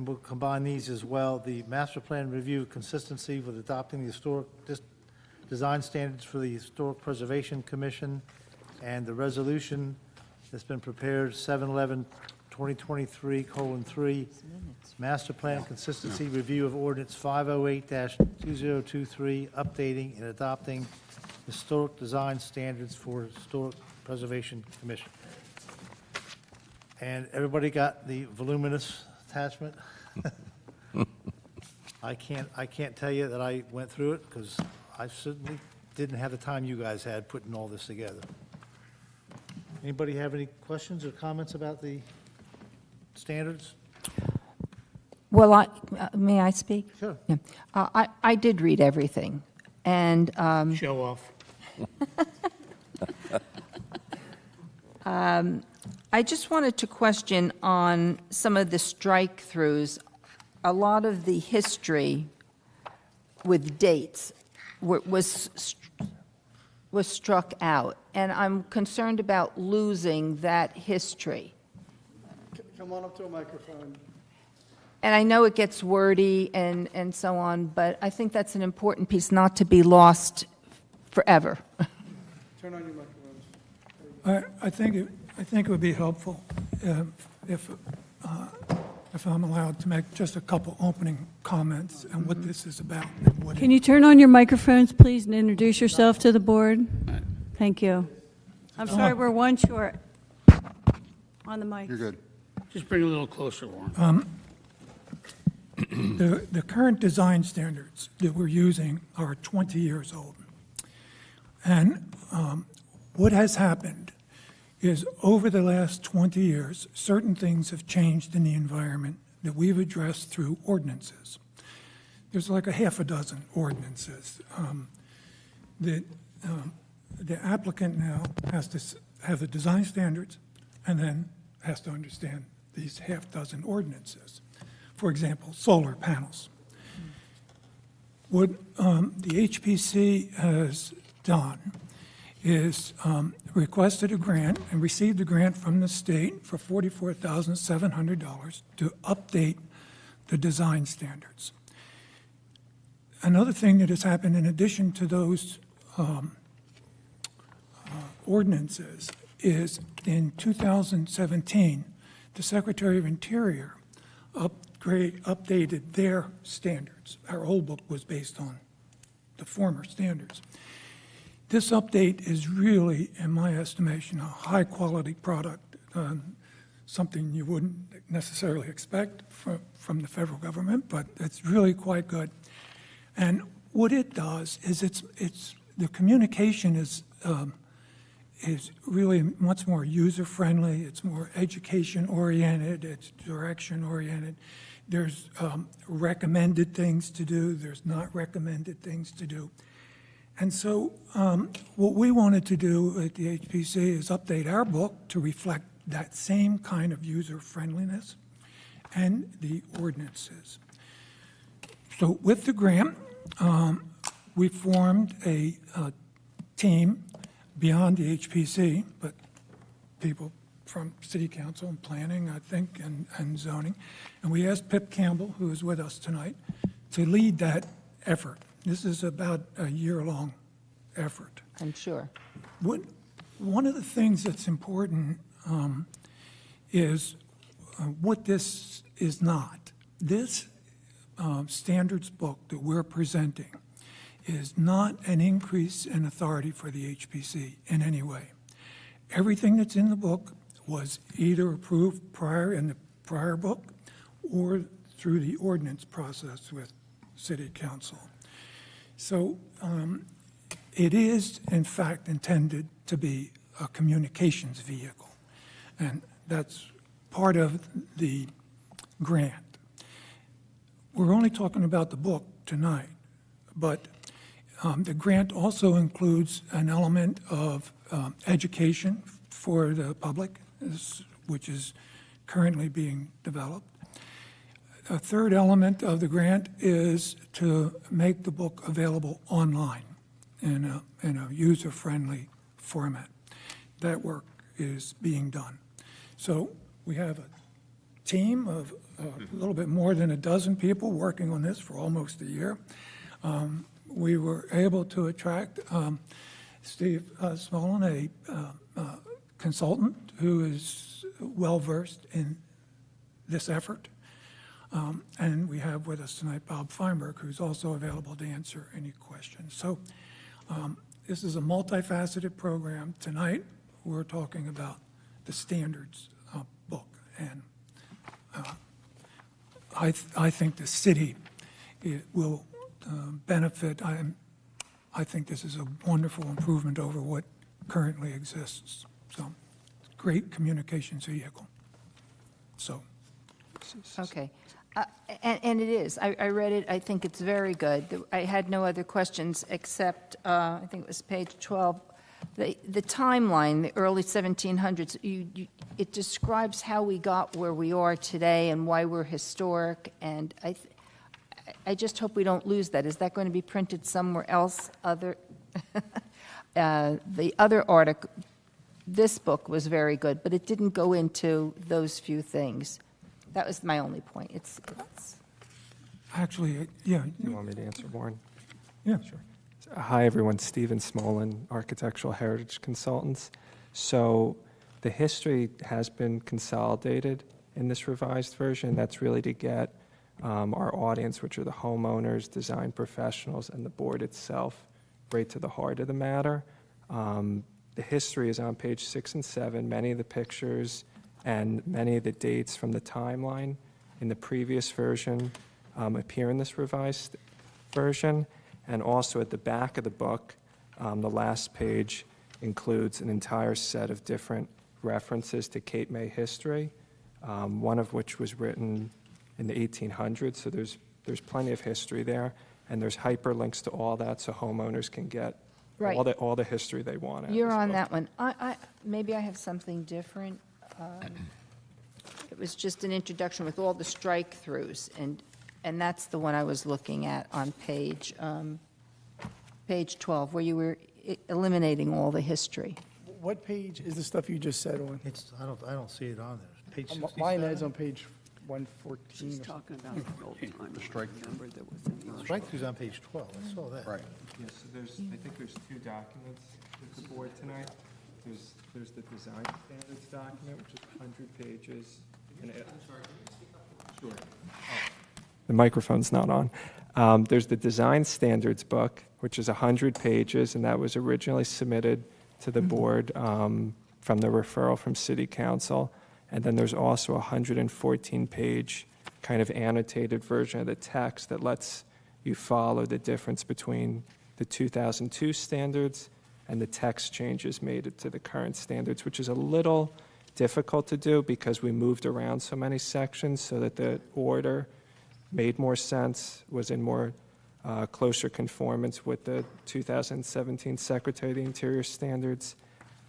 we'll combine these as well, the master plan review consistency with adopting the historic design standards for the Historic Preservation Commission, and the resolution that's been prepared, 7/11/2023:3, master plan consistency review of ordinance 508-2023, updating and adopting historic design standards for Historic Preservation Commission. And everybody got the voluminous attachment? I can't tell you that I went through it, because I certainly didn't have the time you guys had putting all this together. Anybody have any questions or comments about the standards? Well, may I speak? Sure. Yeah. I did read everything, and Show off. I just wanted to question on some of the strike-throughs. A lot of the history with dates was struck out, and I'm concerned about losing that history. Come on up to a microphone. And I know it gets wordy and so on, but I think that's an important piece not to be lost forever. Turn on your microphones. I think it would be helpful if I'm allowed to make just a couple opening comments on what this is about. And what Can you turn on your microphones, please, and introduce yourself to the board? Thank you. I'm sorry, we're one short on the mic. You're good. Just bring it a little closer, Warren. The current design standards that we're using are 20 years old. And what has happened is over the last 20 years, certain things have changed in the environment that we've addressed through ordinances. There's like a half a dozen ordinances that the applicant now has to have the design standards and then has to understand these half dozen ordinances. For example, solar panels. What the HPC has done is requested a grant and received a grant from the state for $44,700 to update the design standards. Another thing that has happened in addition to those ordinances is in 2017, the Secretary of Interior updated their standards. Our old book was based on the former standards. This update is really, in my estimation, a high-quality product, something you wouldn't necessarily expect from the federal government, but it's really quite good. And what it does is the communication is really much more user-friendly, it's more education-oriented, it's direction-oriented. There's recommended things to do, there's not recommended things to do. And so what we wanted to do at the HPC is update our book to reflect that same kind of user-friendliness and the ordinances. So with the grant, we formed a team beyond the HPC, but people from City Council and Planning, I think, and Zoning. And we asked Pip Campbell, who is with us tonight, to lead that effort. This is about a year-long effort. I'm sure. One of the things that's important is what this is not. This standards book that we're presenting is not an increase in authority for the HPC in any way. Everything that's in the book was either approved prior in the prior book or through the ordinance process with City Council. So it is, in fact, intended to be a communications vehicle, and that's part of the grant. We're only talking about the book tonight, but the grant also includes an element of education for the public, which is currently being developed. A third element of the grant is to make the book available online in a user-friendly format. That work is being done. So we have a team of a little bit more than a dozen people working on this for almost a year. We were able to attract Steve Smolin, a consultant who is well-versed in this effort. And we have with us tonight Bob Feinberg, who's also available to answer any questions. So this is a multifaceted program. Tonight, we're talking about the standards book. And I think the city will benefit. I think this is a wonderful improvement over what currently exists. So, great communications vehicle. So. Okay. And it is. I read it. I think it's very good. I had no other questions except, I think it was page 12. The timeline, the early 1700s, it describes how we got where we are today and why we're historic. And I just hope we don't lose that. Is that going to be printed somewhere else? The other article, this book was very good, but it didn't go into those few things. That was my only point. It's Actually, yeah. You want me to answer, Warren? Yeah. Sure. Hi, everyone. Stephen Smolin, Architectural Heritage Consultants. So the history has been consolidated in this revised version. That's really to get our audience, which are the homeowners, design professionals, and the board itself, right to the heart of the matter. The history is on page 6 and 7. Many of the pictures and many of the dates from the timeline in the previous version appear in this revised version. And also at the back of the book, the last page includes an entire set of different references to Cape May history, one of which was written in the 1800s, so there's plenty of history there, and there's hyperlinks to all that, so homeowners can get Right. all the history they want. out of You're this on book. that one. Maybe I have something different. It was just an introduction with all the strike-throughs, and that's the one I was looking at on page 12, where you were eliminating all the history. What page is the stuff you just said on? I don't see it on there. Page 67? Mine is on page 114. He's or talking about the old time. The strike- Number that was in the Strike-through's on page 12, I saw that. Right. Yes, so I think there's two documents with the board tonight. There's the design standards document, which is 100 pages. Sure. The microphone's not on. There's the design standards book, which is 100 pages, and that was originally submitted to the board from the referral from City Council. And then there's also a 114-page kind of annotated version of the text that lets you follow the difference between the 2002 standards and the text changes made to the current standards, which is a little difficult to do because we moved around so many sections so that the order made more sense, was in more closer conformance with the 2017 Secretary of the Interior standards,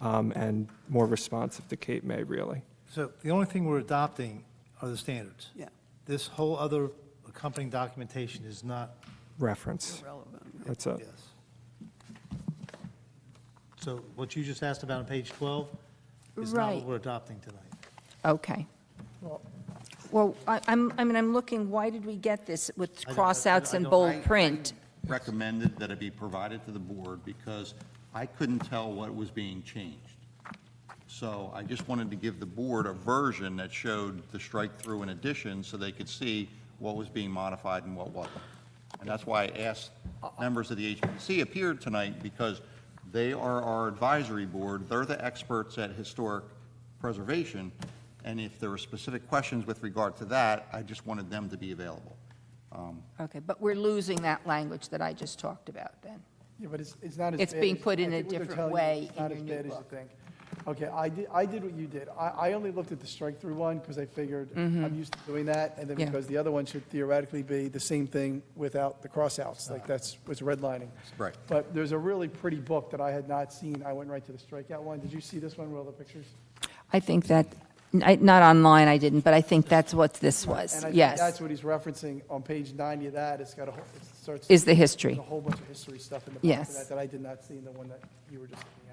and more responsive to Cape May, really. So the only thing we're adopting are the standards. Yeah. This whole other accompanying documentation is not, Reference. Irrelevant. That's it. yes. So what you just asked about on page 12 is not Right. what we're adopting tonight. Okay. Well, I'm looking, why did we get this with I don't- crossouts I and don't- bold print? Recommended that it be provided to the board because I couldn't tell what was being changed. So I just wanted to give the board a version that showed the strike-through and addition so they could see what was being modified and what wasn't. And that's why I asked members of the HPC appeared tonight, because they are our advisory board. They're the experts at historic preservation. And if there were specific questions with regard to that, I just wanted them to be available. Okay, but we're losing that language that I just talked about then. Yeah, but it's not as bad. It's being as- put in I a think what they're different telling you, way it's not in as your new bad as you book. think. Okay, I did what you did. I only looked at the strike-through one because I figured I'm used to doing that, and then Mm-hmm. Yeah. because the other one should theoretically be the same thing without the crossouts, like that's what's redlining. Right. But there's a really pretty book that I had not seen. I went right to the strikeout one. Did you see this one with all the pictures? I think that, not online, I didn't, but I think that's what this And was, I think yes, that's what he's referencing on page 90 of that. It's got a whole, it starts. is the there's history. a whole bunch of history stuff in the back Yes. of that that I did not see in the one that you were just looking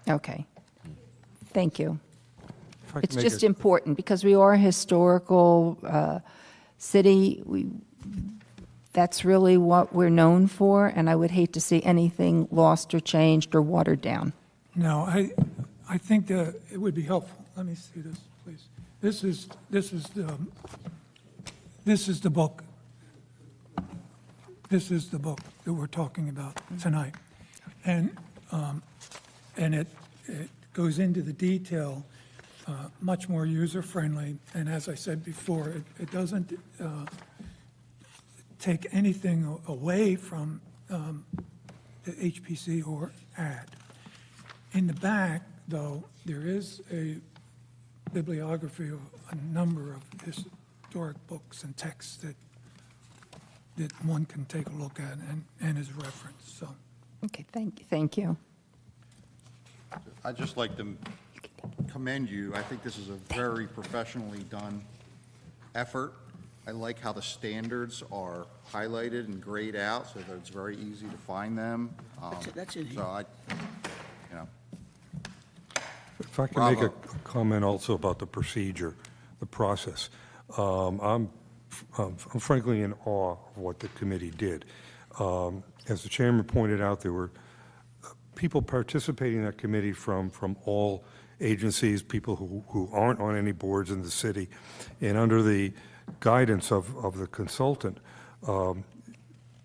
at. Okay. Thank you. If I It's can make just a- important, because we are a historical city. That's really what we're known for, and I would hate to see anything lost or changed or watered down. No, I think that it would be helpful. Let me see this, please. This is the book. This is the book that we're talking about tonight. And it goes into the detail, much more user-friendly. And as I said before, it doesn't take anything away from the HPC or add. In the back, though, there is a bibliography of a number of historic books and texts that one can take a look at and is referenced, so. Okay, thank you. I'd just like to commend you. I think this is a very professionally done effort. I like how the standards are highlighted and grayed out so that it's very easy to find them. That's in here. So I, you know, If I can make a Bravo. comment also about the procedure, the process. I'm frankly in awe of what the committee did. As the chairman pointed out, there were people participating in that committee from all agencies, people who aren't on any boards in the city, and under the guidance of the consultant,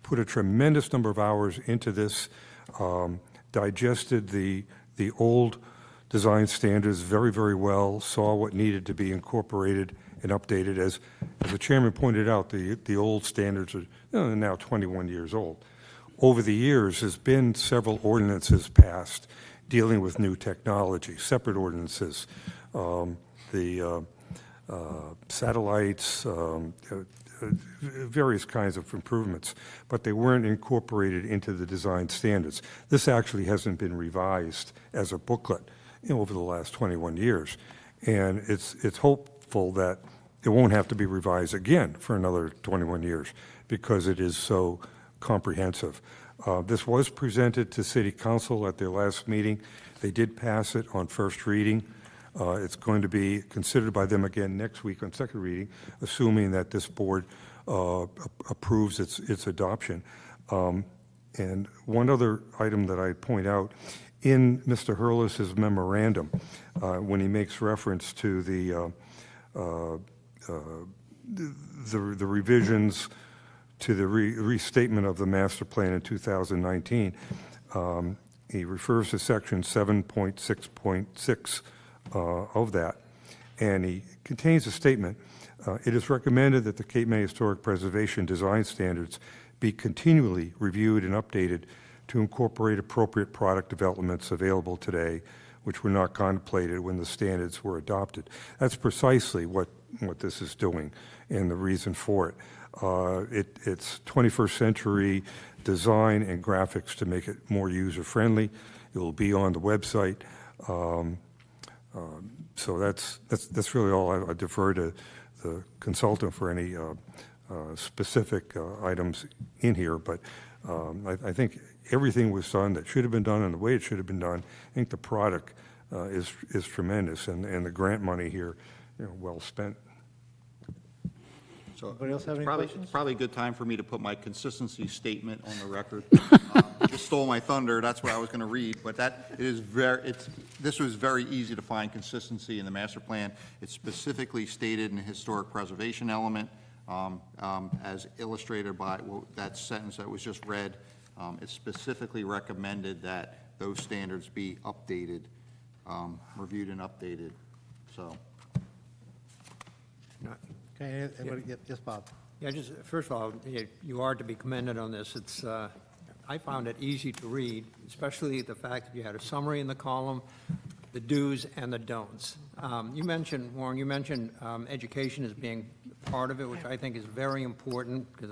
put a tremendous number of hours into this, digested the old design standards very, very well, saw what needed to be incorporated and updated. As the chairman pointed out, the old standards are now 21 years old. Over the years, there's been several ordinances passed dealing with new technology, separate ordinances, the satellites, various kinds of improvements, but they weren't incorporated into the design standards. This actually hasn't been revised as a booklet over the last 21 years, and it's hopeful that it won't have to be revised again for another 21 years because it is so comprehensive. This was presented to City Council at their last meeting. They did pass it on first reading. It's going to be considered by them again next week on second reading, assuming that this board approves its adoption. And one other item that I'd point out, in Mr. Hurlis's memorandum, when he makes reference to the revisions to the restatement of the master plan in 2019, he refers to section 7.6.6 of that, and he contains a statement. It is recommended that the Cape May Historic Preservation Design Standards be continually reviewed and updated to incorporate appropriate product developments available today, which were not contemplated when the standards were adopted. That's precisely what this is doing and the reason for it. It's 21st century design and graphics to make it more user-friendly. It will be on the website. So that's really all. I defer to the consultant for any specific items in here, but I think everything was done that should have been done and the way it should have been done. I think the product is tremendous, and the grant money here, well spent. So Anybody else have any questions? It's probably a good time for me to put my consistency statement on the record. You stole my thunder, that's what I was going to read, but this was very easy to find consistency in the master plan. It's specifically stated in the historic preservation element, as illustrated by that sentence that was just read. It's specifically recommended that those standards be updated, reviewed and updated, so. Okay, anybody, yes, Bob? Yeah, just, first of all, you are to be commended on this. It's, I found it easy to read, especially the fact that you had a summary in the column, the do's and the don'ts. You mentioned, Warren, education as being part of it, which I think is very important, because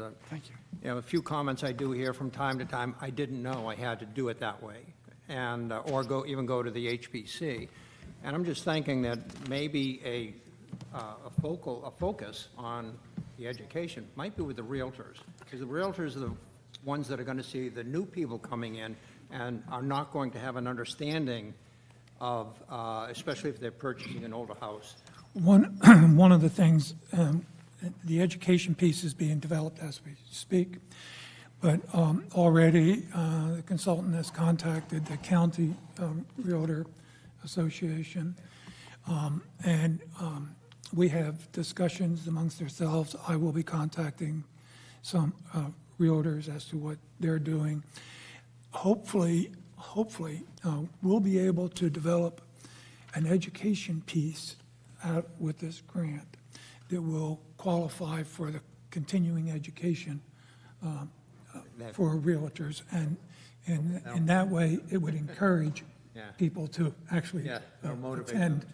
a few comments I do hear from time to time, I didn't know I had to do it that way, and or even go to the HPC. And I'm just thinking that maybe a focus on the education might be with the realtors, because the realtors are the ones that are going to see the new people coming in and are not going to have an understanding of, especially if they're purchasing an older house. One of the things, the education piece is being developed as we speak, but already the consultant has contacted the County Realtor Association, and we have discussions amongst ourselves. I will be contacting some realtors as to what they're doing. Hopefully, we'll be able to develop an education piece out with this grant that will qualify for the continuing education for realtors, and in that way, it would encourage people to actually attend.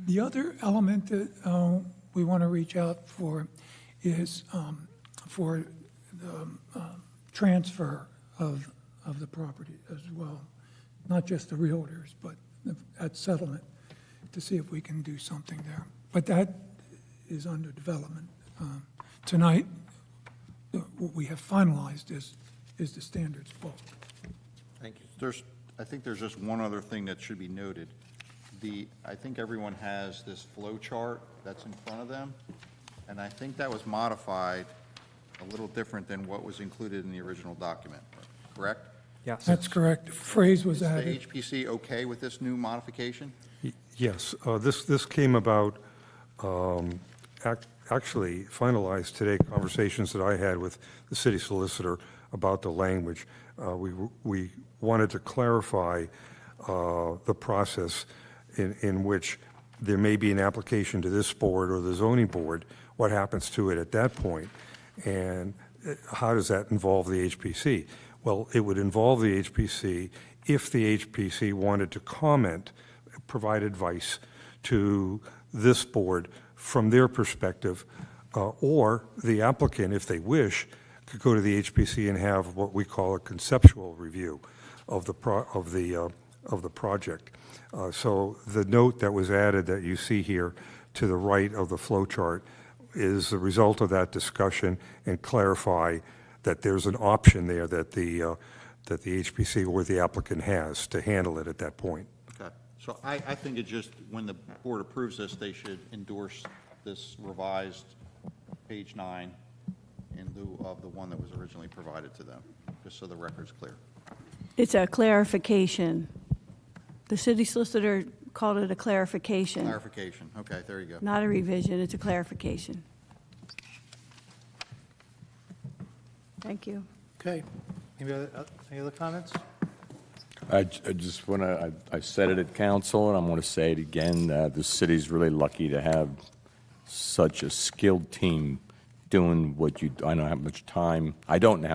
The other element that we want to reach out for is for the transfer of the property as well, not just the realtors, but at settlement, to see if we can do something there. But that is under development. Tonight, what we have finalized is the standards book. Thank you. I think there's just one other thing that should be noted. I think everyone has this flow chart that's in front of them, and I think that was modified a little different than what was included in the original document, correct? Yes. That's correct. The phrase was Is the added. HPC okay with this new modification? Yes, this came about, actually finalized today, conversations that I had with the city solicitor about the language. We wanted to clarify the process in which there may be an application to this board or the zoning board. What happens to it at that point? And how does that involve the HPC? Well, it would involve the HPC if the HPC wanted to comment, provide advice to this board from their perspective, or the applicant, if they wish, could go to the HPC and have what we call a conceptual review of the project. So the note that was added that you see here to the right of the flow chart is the result of that discussion, and clarify that there's an option there that the HPC or the applicant has to handle it at that point. Okay, so I think it just, when the board approves this, they should endorse this revised page 9 in lieu of the one that was originally provided to them, just so the record's clear. It's a clarification. The city solicitor called it a clarification, Clarification, okay, there you go. not a revision, it's a clarification. Thank you. Okay. Any other comments? I just want to, I said it at council, and I'm going to say it again, the city's really lucky to have such a skilled team doing what you, I don't know how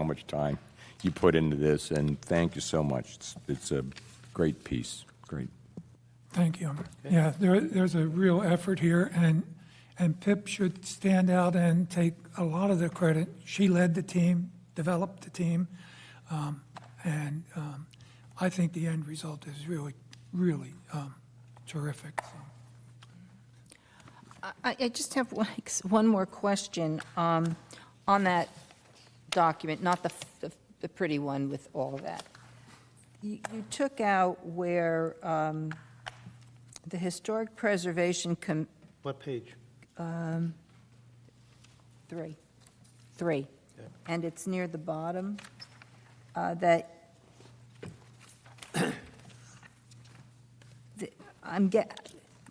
much time you put into this, and thank you so much. It's a great piece, great. Thank you. Yeah, there's a real effort here, and Pip should stand out and take a lot of the credit. She led the team, developed the team, and I think the end result is really, really terrific. I just have one more question on that document, not the pretty one with all of that. You took out where the Historic Preservation What page? 3, Okay. and it's near the bottom, that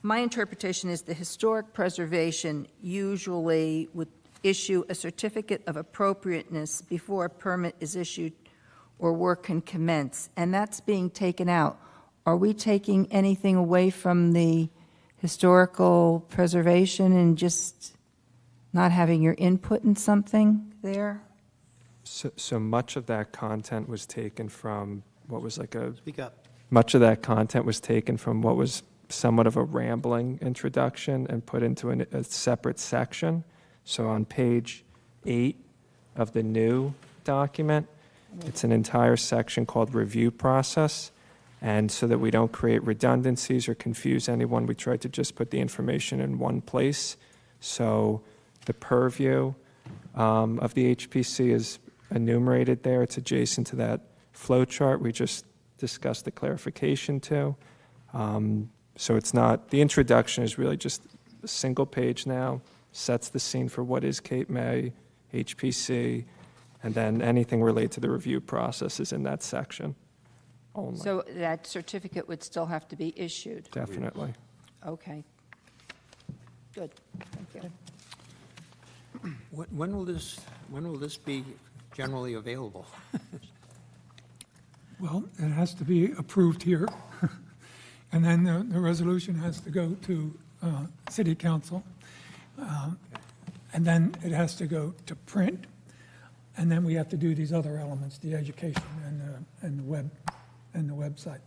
my interpretation is the Historic Preservation usually would issue a certificate of appropriateness before a permit is issued or work can commence, and that's being taken out. Are we taking anything away from the historical preservation and just not having your input in something there? So much of that content was taken from what was like a, Speak up. much of that content was taken from what was somewhat of a rambling introduction and put into a separate section. So on page 8 of the new document, it's an entire section called Review Process. And so that we don't create redundancies or confuse anyone, we tried to just put the information in one place. So the purview of the HPC is enumerated there. It's adjacent to that flow chart we just discussed the clarification to. So it's not, the introduction is really just a single page now, sets the scene for what is Cape May, HPC, and then anything related to the review process is in that section only. So that certificate would still have to be issued? Definitely. Okay. Good, thank you. When will this be generally available? Well, it has to be approved here, and then the resolution has to go to city council, and then it has to go to print, and then we have to do these other elements, the education and the web and the website.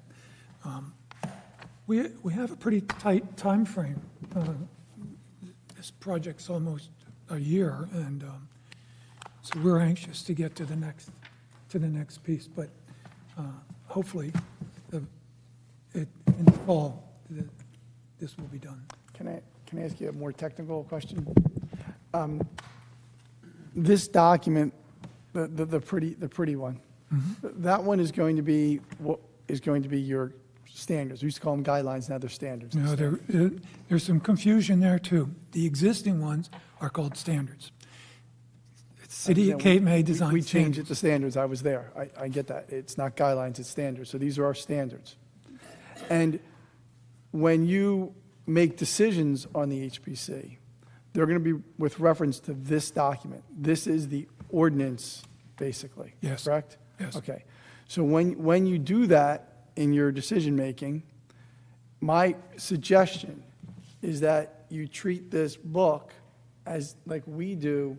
We have a pretty tight time frame. This project's almost a year, and so we're anxious to get to the next piece, but hopefully in the fall this will be done. Can I ask you a more technical question? This document, the pretty one, that one is going to be what is going to be your standards. We used to call them guidelines, now they're standards. No, there's some confusion there too. The existing ones are called standards. It's City of Cape May design We changed it standards. to standards, I was there. I get that. It's not guidelines, it's standards. So these are our standards. And when you make decisions on the HPC, they're going to be with reference to this document. This is the ordinance, basically. Yes. Correct? Yes. Okay. So when you do that in your decision-making, my suggestion is that you treat this book as, like we do,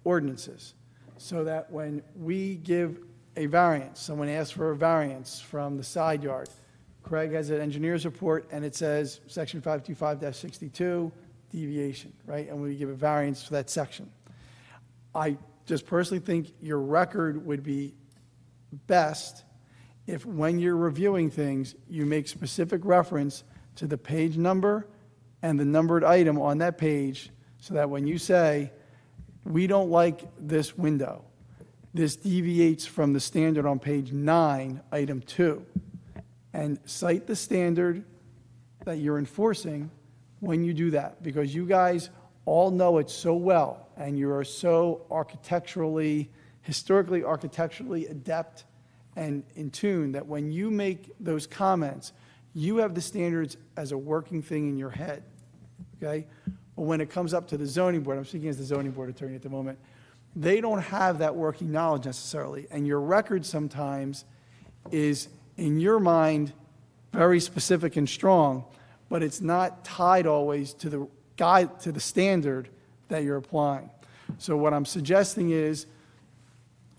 ordinances. So that when we give a variance, someone asks for a variance from the side yard, Craig has an engineer's report, and it says, section 525-62, deviation, right? And we give a variance for that section. I just personally think your record would be best if, when you're reviewing things, you make specific reference to the page number and the numbered item on that page, so that when you say, we don't like this window, this deviates from the standard on page 9, item 2, and cite the standard that you're enforcing when you do that, because you guys all know it so well, and you are so historically architecturally adept and in tune, that when you make those comments, you have the standards as a working thing in your head, okay? But when it comes up to the zoning board, I'm speaking as the zoning board attorney at the moment, they don't have that working knowledge necessarily, and your record sometimes is, in your mind, very specific and strong, but it's not tied always to the guide, to the standard that you're applying. So what I'm suggesting is,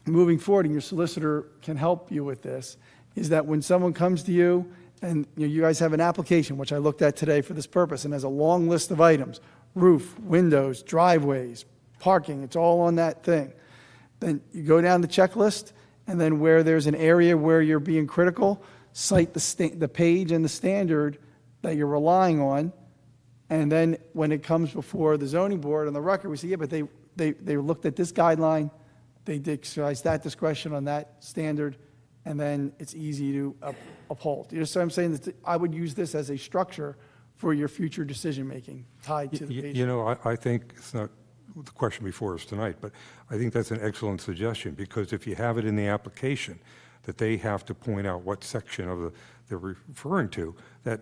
moving forward, and your solicitor can help you with this, is that when someone comes to you, and you guys have an application, which I looked at today for this purpose, and has a long list of items, roof, windows, driveways, parking, it's all on that thing. Then you go down the checklist, and then where there's an area where you're being critical, cite the page and the standard that you're relying on, and then when it comes before the zoning board on the record, we say, yeah, but they looked at this guideline, they exercised that discretion on that standard, and then it's easy to uphold. You know, so I'm saying that I would use this as a structure for your future decision-making tied to the page. You know, I think it's not the question before us tonight, but I think that's an excellent suggestion, because if you have it in the application that they have to point out what section of they're referring to, that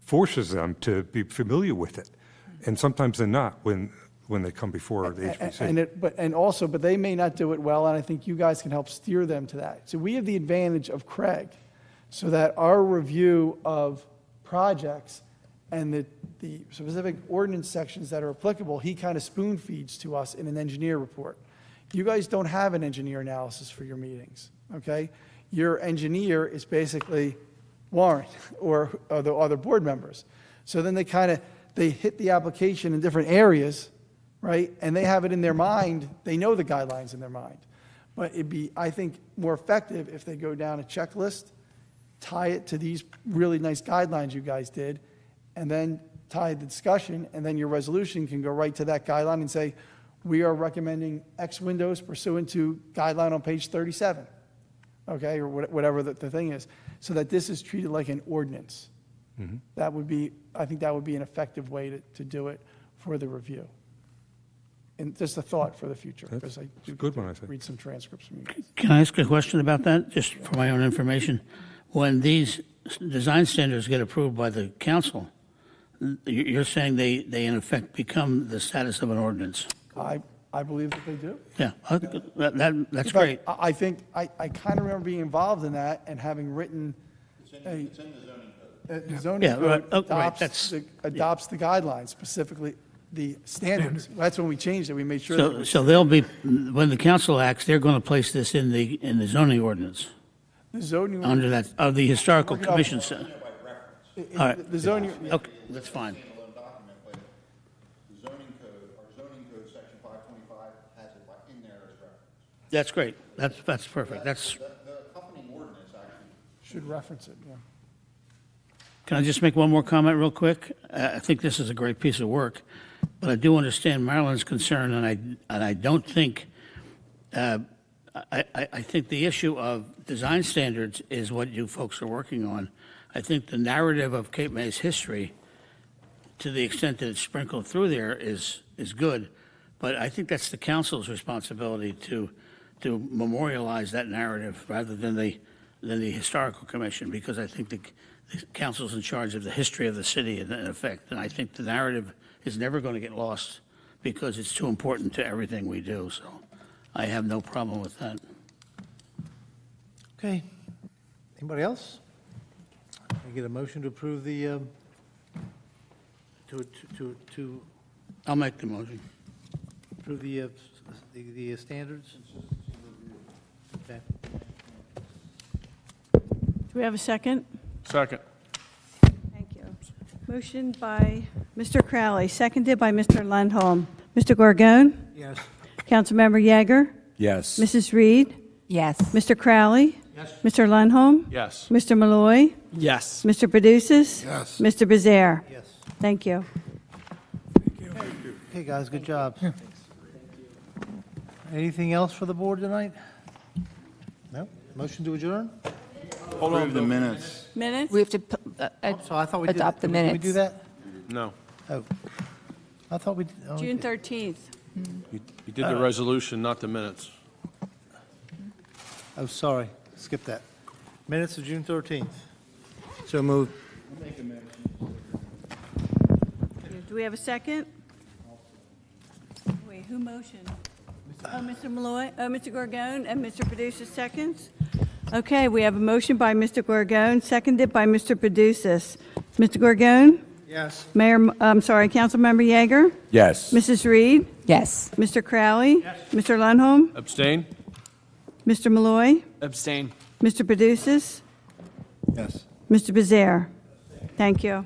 forces them to be familiar with it. And sometimes they're not when they come before the HPC. But they may not do it well, and I think you guys can help steer them to that. So we have the advantage of Craig, so that our review of projects and the specific ordinance sections that are applicable, he kind of spoon feeds to us in an engineer report. You guys don't have an engineer analysis for your meetings, okay? Your engineer is basically Warren or the other board members. So then they hit the application in different areas, right? And they have it in their mind, they know the guidelines in their mind. But it'd be, I think, more effective if they go down a checklist, tie it to these really nice guidelines you guys did, and then tie the discussion, and then your resolution can go right to that guideline and say, we are recommending X windows pursuant to guideline on page 37, okay, or whatever the thing is, so that this is treated like an ordinance. Mm-hmm. That would be, I think that would be an effective way to do it for the review. And just a thought for the future, because I do a good one, I think. read some transcripts from you guys. Can I ask a question about that, just for my own information? When these design standards get approved by the council, you're saying they in effect become the status of an ordinance? I believe that they do. Yeah, that's In fact, great. I think, I kind of remember being involved in that and having written It's in the zoning code. the zoning Yeah, code right. Oh, right, adopts the guidelines, specifically the standards. That's when we changed it, we made sure. that So they'll be, when the council acts, they're going to place this in the zoning ordinance, the zoning. under that, of the historical Work it out. commission. All right. The zoning, Okay, that's fine. Standalone document, but the zoning code, our zoning code, section 525, has it in there as reference. That's great. That's perfect. That's, The accompanying ordinance actually should reference it, yeah. can I just make one more comment real quick? I think this is a great piece of work, but I do understand Marilyn's concern, and I don't think, I think the issue of design standards is what you folks are working on. I think the narrative of Cape May's history, to the extent that it's sprinkled through there, is good, but I think that's the council's responsibility to memorialize that narrative rather than the historical commission, because I think the council's in charge of the history of the city in effect, and I think the narrative is never going to get lost because it's too important to everything we do, so I have no problem with that. Okay. Anybody else? Can I get a motion to approve the to I'll make the motion. approve the standards? Okay. Do we have a second? Second. Thank you. Motion by Mr. Crowley, seconded by Mr. Lundholm. Mr. Gorgon? Yes. Councilmember Yeager? Yes. Mrs. Reed? Yes. Mr. Crowley? Yes. Mr. Lundholm? Yes. Mr. Malloy? Yes. Mr. Produces? Yes. Mr. Bezier? Yes. Thank you. Okay, guys, good job. Anything else for the board tonight? No? Motion to adjourn? Hold on, Approve the Bill. minutes. Minutes? We have to So I thought we did. adopt the Did we minutes. do that? No. Oh. I thought we. oh, we June did. 13th. You did the resolution, not the minutes. Oh, sorry. Skip that. Minutes of June 13th. So moved. Do we have a second? Wait, who motioned? Oh, Mr. Malloy, Mr. Gorgon, and Mr. Produces seconds? Okay, we have a motion by Mr. Gorgon, seconded by Mr. Produces. Mr. Gorgon? Yes. Councilmember Yeager? Yes. Mrs. Reed? Yes. Mr. Crowley? Mr. Lundholm? Abstain? Mr. Malloy? Abstain. Mr. Produces? Yes. Mr. Bezier? Thank you.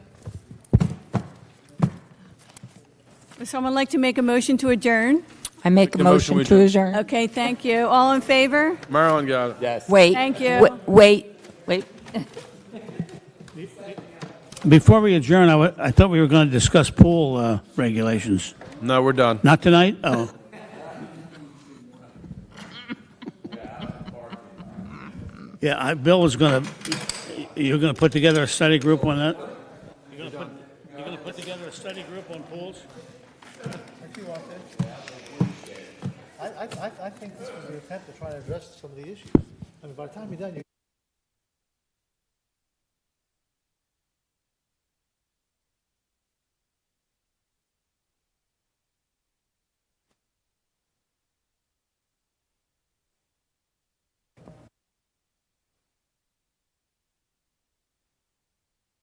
Would someone like to make a motion to adjourn? I make a the motion motion we to adjourn. adjourn. Okay, thank you. All in favor? Marilyn got it. Yes. Wait. Thank you. Wait. Before we adjourn, I thought we were going to discuss pool regulations. No, we're done. Not tonight? Oh. Yeah, Bill was going to, you're going to put together a study group on that? You're going to put together a study group on pools? If you want to. I think this was the attempt to try to address some of the issues. I mean, by the time you're done, you